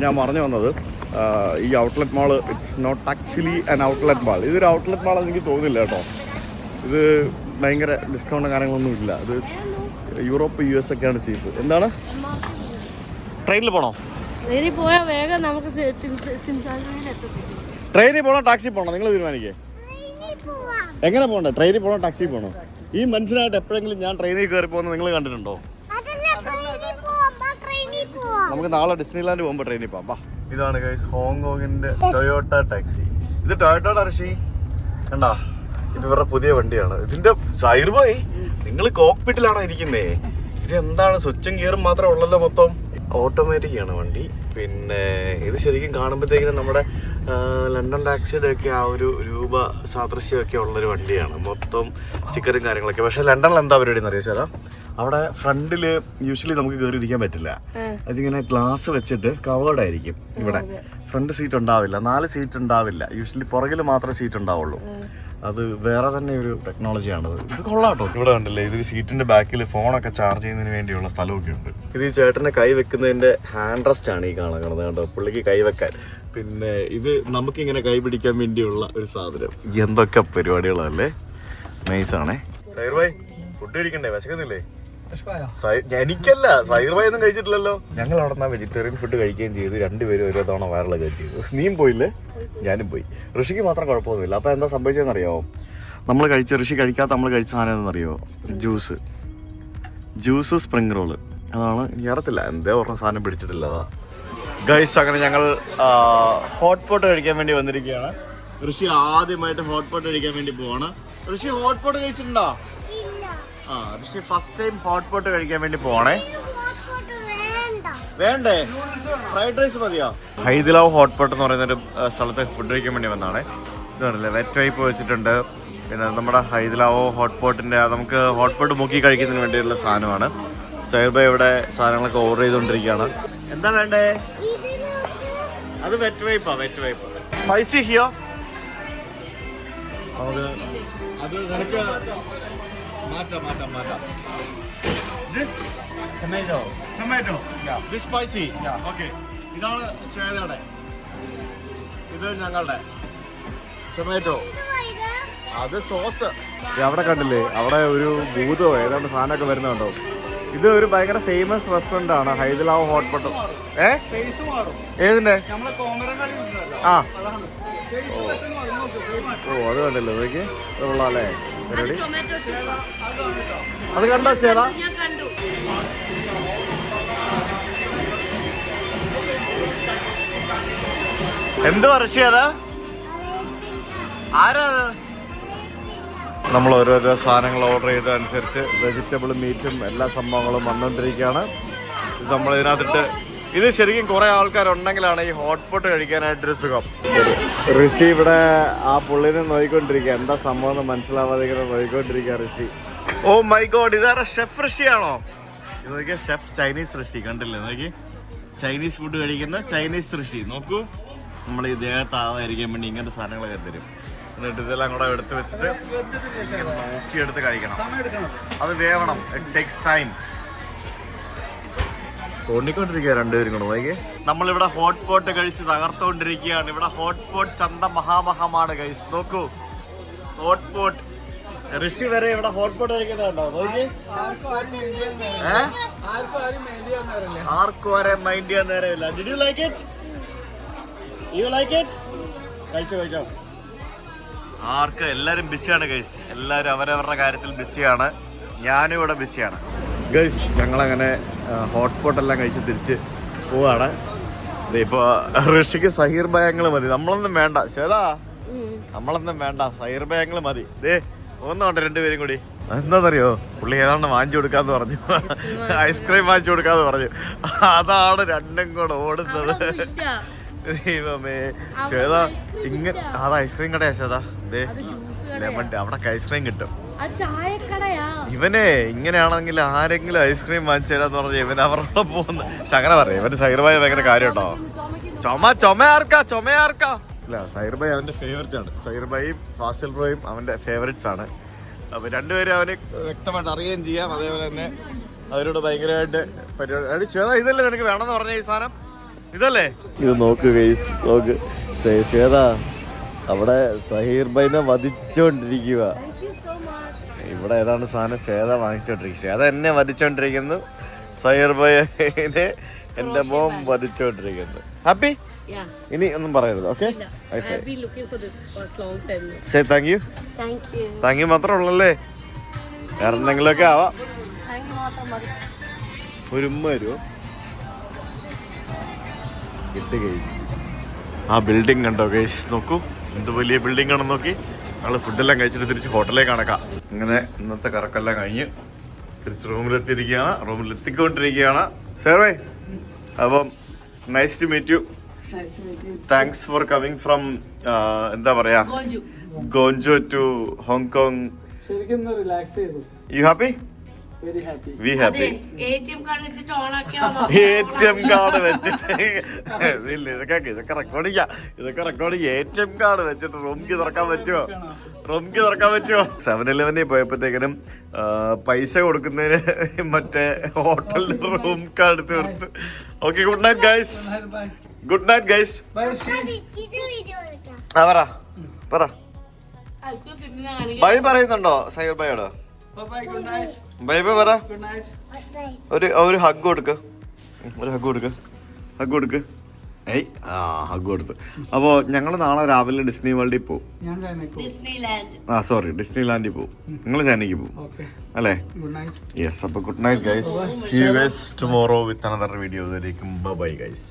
ഞാൻ പറഞ്ഞു വന്നത് ഈ outlet mall it's not actually an outlet mall. ഇതൊരു ഔട്ട്ലെറ്റ് മാൾ എനിക്ക് തോന്നുന്നില്ല കേട്ടോ. ഇത് ഭയങ്കര ഡിസ്കൗണ്ട് കാര്യങ്ങളൊന്നും ഇല്ല. ഇത് യൂറോപ്പ് US ഒക്കെയാണ് ചീപ്പ്. എന്താണ്, ട്രെയിനിൽ പോണോ? ട്രെയിനിൽ പോയാൽ വേഗം നമുക്ക് ട്രെയിനിൽ പോകണോ ടാക്സി പോകണോ? നിങ്ങൾ തീരുമാനിക്കേ. എങ്ങനെ പോകണ്ടേ? ട്രെയിനിൽ പോകണോ ടാക്സി പോകണോ? ഈ മനുഷ്യനായിട്ട് എപ്പോഴെങ്കിലും ഞാൻ ട്രെയിനിൽ കയറി പോകുന്നത് നിങ്ങൾ കണ്ടിട്ടുണ്ടോ? നമുക്ക് നാളെ ഡിസ്നിലാൻഡ് പോകുമ്പോൾ ട്രെയിനിൽ പോകാം. ഇതാണ് ഗൈസ് ഹോങ്കോങ്ങിന്റെ ടൊയോട്ട ടാക്സി. ഇത് ടൊയോട്ട ഋഷി കണ്ടാ, ഇത് ഇവരുടെ പുതിയ വണ്ടിയാണ്. ഇതിന്റെ സൈർ പോയി, നിങ്ങൾ കോക്പിറ്റിലാണോ ഇരിക്കുന്നേ? ഇത് എന്താണ്, സ്വിച്ചും ഗിയറും മാത്രമേ ഉള്ളല്ലോ, മൊത്തം ഓട്ടോമാറ്റിക് ആണ് വണ്ടി. പിന്നെ ഇത് ശരിക്കും കാണുമ്പോഴത്തേക്കിനും നമ്മുടെ ലണ്ടൻ ടാക്സിയുടെ ഒക്കെ ആ ഒരു രൂപ സാദൃശ്യമൊക്കെ ഉള്ളൊരു വണ്ടിയാണ്. മൊത്തം സ്റ്റിക്കറും കാര്യങ്ങളൊക്കെ. പക്ഷേ ലണ്ടനിൽ എന്താ പരിപാടി എന്നറിയാം ചേട്ടാ, അവിടെ ഫ്രണ്ടിൽ യൂഷ്വലി നമുക്ക് കയറി ഇരിക്കാൻ പറ്റില്ല. അതിങ്ങനെ ഗ്ലാസ് വെച്ചിട്ട് കവേർഡ് ആയിരിക്കും. ഇവിടെ ഫ്രണ്ട് സീറ്റ് ഉണ്ടാവില്ല, 4 സീറ്റ് ഉണ്ടാവില്ല. യൂഷ്വലി പുറകിൽ മാത്രമേ സീറ്റ് ഉണ്ടാവുള്ളൂ. അത് വേറെ തന്നെ ഒരു ടെക്നോളജിയാണത്. ഇത് കൊള്ളാട്ടോ. ഇവിടെ കണ്ടില്ലേ, ഇതിൽ സീറ്റിന്റെ ബാക്കിൽ ഫോണൊക്കെ ചാർജ് ചെയ്യുന്നതിന് വേണ്ടിയുള്ള സ്ഥലമൊക്കെ ഉണ്ട്. ഇത് ഈ ചേട്ടനെ കൈ വെക്കുന്നതിന്റെ ഹാൻഡ് റെസ്റ്റ് ആണ് ഈ കാണുന്നത് കണ്ടോ. പുള്ളിക്ക് കൈ വെക്കാൻ പിന്നെ ഇത് നമുക്കിങ്ങനെ കൈ പിടിക്കാൻ വേണ്ടിയുള്ള ഒരു സാധനം. എന്തൊക്കെ പരിപാടികളല്ലേ. നൈസാണേ. സൈർ ഭായ് ഫുഡ് കഴിക്കണ്ടേ? വിശക്കുന്നില്ലേ? എനിക്കല്ല, സൈർ ഭായ് ഒന്നും കഴിച്ചിട്ടില്ലല്ലോ. ഞങ്ങൾ അവിടെ നിന്ന് വെജിറ്റേറിയൻ ഫുഡ് കഴിക്കുകയും ചെയ്തു. രണ്ടുപേരും ഓരോ തവണ വയറിളൊക്കെ ചെയ്തു. നീയും പോയില്ലേ? ഞാനും പോയി. ഋഷിക്ക് മാത്രം കുഴപ്പമൊന്നുമില്ല. അപ്പോൾ എന്താ സംഭവിച്ചതെന്ന് അറിയാമോ? നമ്മൾ കഴിച്ച ഋഷി കഴിക്കാത്ത നമ്മൾ കഴിച്ച സാധനം എന്താണെന്നറിയോ? Juice spring role. അതാണ് എനിക്ക് അറിയത്തില്ല, എന്തേ പറഞ്ഞ സാധനം പിടിച്ചിട്ടില്ല. അതാ ഗൈസ്. അങ്ങനെ ഞങ്ങൾ ഹോട്ട് പോട്ട് കഴിക്കാൻ വേണ്ടി വന്നിരിക്കുകയാണ്. ഋഷി ആദ്യമായിട്ട് ഹോട്ട് പോട്ട് കഴിക്കാൻ വേണ്ടി പോവാണ്. ഋഷി ഹോട്ട് പോട്ട് കഴിച്ചിട്ടുണ്ടോ? ഋഷി ഫസ്റ്റ് ടൈം ഹോട്ട് പോട്ട് കഴിക്കാൻ വേണ്ടി പോവാണേ. വേണ്ടേ? ഫ്രൈഡ് റൈസ് മതിയോ? ഹൈദിലാവ് ഹോട്ട് പോട്ട് എന്ന് പറയുന്നൊരു സ്ഥലത്ത് ഫുഡ് കഴിക്കാൻ വേണ്ടി വന്നതാണ്. ഇതാണല്ലേ, വെറ്റ് വൈപ്പ് വെച്ചിട്ടുണ്ട്. പിന്നെ നമ്മുടെ ഹൈദിലാവോ ഹോട്ട് പോട്ടിൻ്റെ നമുക്ക് ഹോട്ട് പോട്ട് മുക്കി കഴിക്കുന്നതിന് വേണ്ടിയുള്ള സാധനമാണ്. സൈർ ഭായ് ഇവിടെ സാധനങ്ങളൊക്കെ ഓർഡർ ചെയ്തുകൊണ്ടിരിക്കുകയാണ്. എന്താ വേണ്ടേ? അത് വെറ്റ് വൈപ്പാ, വെറ്റ് വൈപ്പ്. സ്പൈസി ഹിയോ? നമുക്ക് അത് നിനക്ക് മാറ്റാം. Tomato this spicy. ഓക്കെ, ഇതാണ് ശ്വേതയുടെ, ഇത് ഞങ്ങളുടെ ടൊമാറ്റോ. അത് സോസ്. അവിടെ കണ്ടില്ലേ, അവിടെ ഒരു ഭൂതോ ഏതാണ്ട് സാധനമൊക്കെ വരുന്നുണ്ടോ? ഇത് ഒരു ഭയങ്കര ഫേമസ് റെസ്റ്റോറന്റ് ആണ്, ഹൈദിലാവ് ഹോട്ട് പോട്ട്. ഏതിന്റെ? ആ ഓ, അത് കണ്ടല്ലോ. നോക്കി കൊള്ളാല്ലേ പരിപാടി. അത് കണ്ടോ ചേട്ടാ? എന്തുവാ ഋഷി അത്? ആരാ അത്? നമ്മൾ ഓരോരോ സാധനങ്ങൾ ഓർഡർ ചെയ്തതനുസരിച്ച് വെജിറ്റബിളും മീറ്റും എല്ലാ സംഭവങ്ങളും വന്നുകൊണ്ടിരിക്കുകയാണ്. ഇത് നമ്മൾ ഇതിനകത്തിട്ട്, ഇത് ശരിക്കും കുറേ ആൾക്കാരുണ്ടെങ്കിലാണ് ഈ ഹോട്ട് പോട്ട് കഴിക്കാനായിട്ടൊരു സുഖം. ഋഷി ഇവിടെ ആ പുള്ളിനെ നോക്കിക്കൊണ്ടിരിക്കുക, എന്താ സംഭവം എന്ന് മനസ്സിലാവാതെ ഇങ്ങനെ നോക്കിക്കൊണ്ടിരിക്കുക ഋഷി. ഓ മൈ ഗോഡ്, ഇതാരാ? ഷെഫ് ഋഷിയാണോ? ഇത് നോക്കിയാൽ ഷെഫ് ചൈനീസ് ഋഷി, കണ്ടില്ലേ? നോക്കി, ചൈനീസ് ഫുഡ് കഴിക്കുന്ന ചൈനീസ് ഋഷി. നോക്കൂ, നമ്മൾ ഈ ദേഹത്താവാതിരിക്കാൻ വേണ്ടി ഇങ്ങനത്തെ സാധനങ്ങളൊക്കെ തരും. എന്നിട്ട് ഇതെല്ലാം കൂടെ എടുത്ത് വെച്ചിട്ട് നോക്കിയെടുത്ത് കഴിക്കണം. അത് വേവണം. It takes time. തോണ്ടിക്കൊണ്ടിരിക്കുക രണ്ടുപേരും കൂടെ. നോക്കി, നമ്മളിവിടെ ഹോട്ട് പോട്ട് കഴിച്ച് തകർത്തുകൊണ്ടിരിക്കുകയാണ്. ഇവിടെ ഹോട്ട് പോട്ട് ചന്ത മഹാമഹമാണ് ഗൈസ്. നോക്കൂ, ഹോട്ട് പോട്ട്. ഋഷി വരെ ഇവിടെ ഹോട്ട് പോട്ട് കഴിക്കുന്നുണ്ടോ? നോക്കി, ആർക്കും ആരെ മൈൻഡ് ചെയ്യാൻ നേരമില്ല. Did you like it? U like it? കഴിച്ചോ. ആർക്ക്? എല്ലാവരും ബിസിയാണ് ഗൈസ്. എല്ലാവരും അവരവരുടെ കാര്യത്തിൽ ബിസിയാണ്. ഞാനും ഇവിടെ ബിസിയാണ് ഗൈസ്. ഞങ്ങളങ്ങനെ ഹോട്ട് പോട്ടെല്ലാം കഴിച്ച് തിരിച്ച് പോവാണ്. ഇപ്പോൾ ഋഷിക്ക് സഹീർ ഭയങ്ങൾ മതി, നമ്മളൊന്നും വേണ്ട. ശേതാ, നമ്മളൊന്നും വേണ്ട, സഹീർ ഭയങ്ങൾ മതി. ഒന്നുണ്ട് രണ്ടുപേരും കൂടി. എന്താണെന്നറിയോ, പുള്ളി ഏതാണ്ട് വാങ്ങിച്ചു കൊടുക്കാന്ന് പറഞ്ഞു, ഐസ്ക്രീം വാങ്ങിച്ചു കൊടുക്കാന്ന് പറഞ്ഞു. അതാണ് രണ്ടും കൂടെ ഓടുന്നത്. ദൈവമേ, ശ്വേത ഇങ്ങനെ അത് ഐസ്ക്രീം കടയാ ശേതാ. ലെമൺ അവിടെ ഐസ്ക്രീം കിട്ടും. ഇവനെ ഇങ്ങനെയാണെങ്കിൽ ആരെങ്കിലും ഐസ്ക്രീം വാങ്ങിച്ചു തരാന്ന് പറഞ്ഞ ഇവൻ അവരുടെ പോകുന്നു. അങ്ങനെ പറയാം, ഇവന് സൈർബായ് ഭയങ്കര കാര്യം കേട്ടോ. ചുമയാർക്കാ ഇല്ല, സൈർബായ് അവന്റെ ഫേവറേറ്റ് ആണ്. സൈർബായും ഫാസിൽ ബ്രോയും അവന്റെ ഫേവറേറ്റ്സ് ആണ്. അപ്പൊ രണ്ടുപേരും അവന് വ്യക്തമായിട്ട് അറിയുകയും ചെയ്യാം. അതേപോലെ തന്നെ അവരോട് ഭയങ്കരമായിട്ട് പരിപാടി. ശ്വേത, ഇതല്ലേ നിനക്ക് വേണമെന്ന് പറഞ്ഞ ഈ സാധനം? ഇതല്ലേ? ഇത് നോക്ക് ഗൈസ്, നോക്ക്. ശ്വേത അവിടെ സഹീർ ബൈനെ വധിച്ചോണ്ടിരിക്കുക. ഇവിടെ ഏതാണ് സാധനം ശ്വേത വാങ്ങിച്ചോണ്ടിരിക്കുക. ശ്വേത എന്നെ വധിച്ചോണ്ടിരിക്കുന്നു, സഹീർ ബൈനെ എന്റെ മോൻ വധിച്ചോണ്ടിരിക്കുന്നു. ഹാപ്പി? ഇനി ഒന്നും പറയരുത്. ഓക്കെ, താങ്ക് യു മാത്രമേ ഉള്ളല്ലേ? വേറെ എന്തെങ്കിലുമൊക്കെ ആവാം. ഒരു ഉമ്മ വരുമോ? കിട്ടി ഗൈസ്. ആ ബിൽഡിംഗ് കണ്ടോ ഗൈസ്? നോക്കൂ, എന്ത് വലിയ ബിൽഡിംഗ് ആണെന്ന് നോക്കി. ഞങ്ങൾ ഫുഡെല്ലാം കഴിച്ചിട്ട് തിരിച്ച് ഹോട്ടലിലേക്ക് കണക്കാം. അങ്ങനെ ഇന്നത്തെ കറക്കെല്ലാം കഴിഞ്ഞ് തിരിച്ച് റൂമിലെത്തിക്കൊണ്ടിരിക്കുകയാണ്. സേർവേ, അപ്പം nice to meet you. Thanks for coming from എന്താ പറയാ, Guangzhou to Hong Kong. You happy? We happy. ATM card വെച്ചിട്ട് ഓൺ ATM കാർഡ് വെച്ചിട്ട് ഇല്ല, ഇതൊക്കെ റെക്കോർഡിങ്. ATM കാർഡ് വെച്ചിട്ട് റൂംക്ക് തുറക്കാൻ പറ്റുമോ? 7-Eleven പോയപ്പോഴത്തേക്കിനും പൈസ കൊടുക്കുന്നതിന് മറ്റേ ഹോട്ടലിന്റെ റൂം കാർഡ് തീർത്ത്. Okay, good night guys. Good night guys. ഇത് വീഡിയോ എടുക്കാം. പറ ബൈ പറയുന്നുണ്ടോ സൈർ ബൈയോട്? Good night. ബൈ ബൈ പറ. Good night. ഒരു ഹഗ് കൊടുക്ക്. ഹഗ് കൊടുക്ക്. ഏയ് ഹഗ് കൊടുത്ത്. അപ്പോൾ ഞങ്ങൾ നാളെ രാവിലെ ഡിസ്നി വേൾഡിൽ പോകും. ഞാൻ ചൈനയ്ക്ക് സോറി ഡിസ്നി ലാൻഡിൽ പോകും. നിങ്ങൾ ചൈനയ്ക്ക് പോകും ഓക്കെ. അല്ലേ? Good night. യെസ്. അപ്പോൾ good night guys. See you guys tomorrow with another video. Bye guys.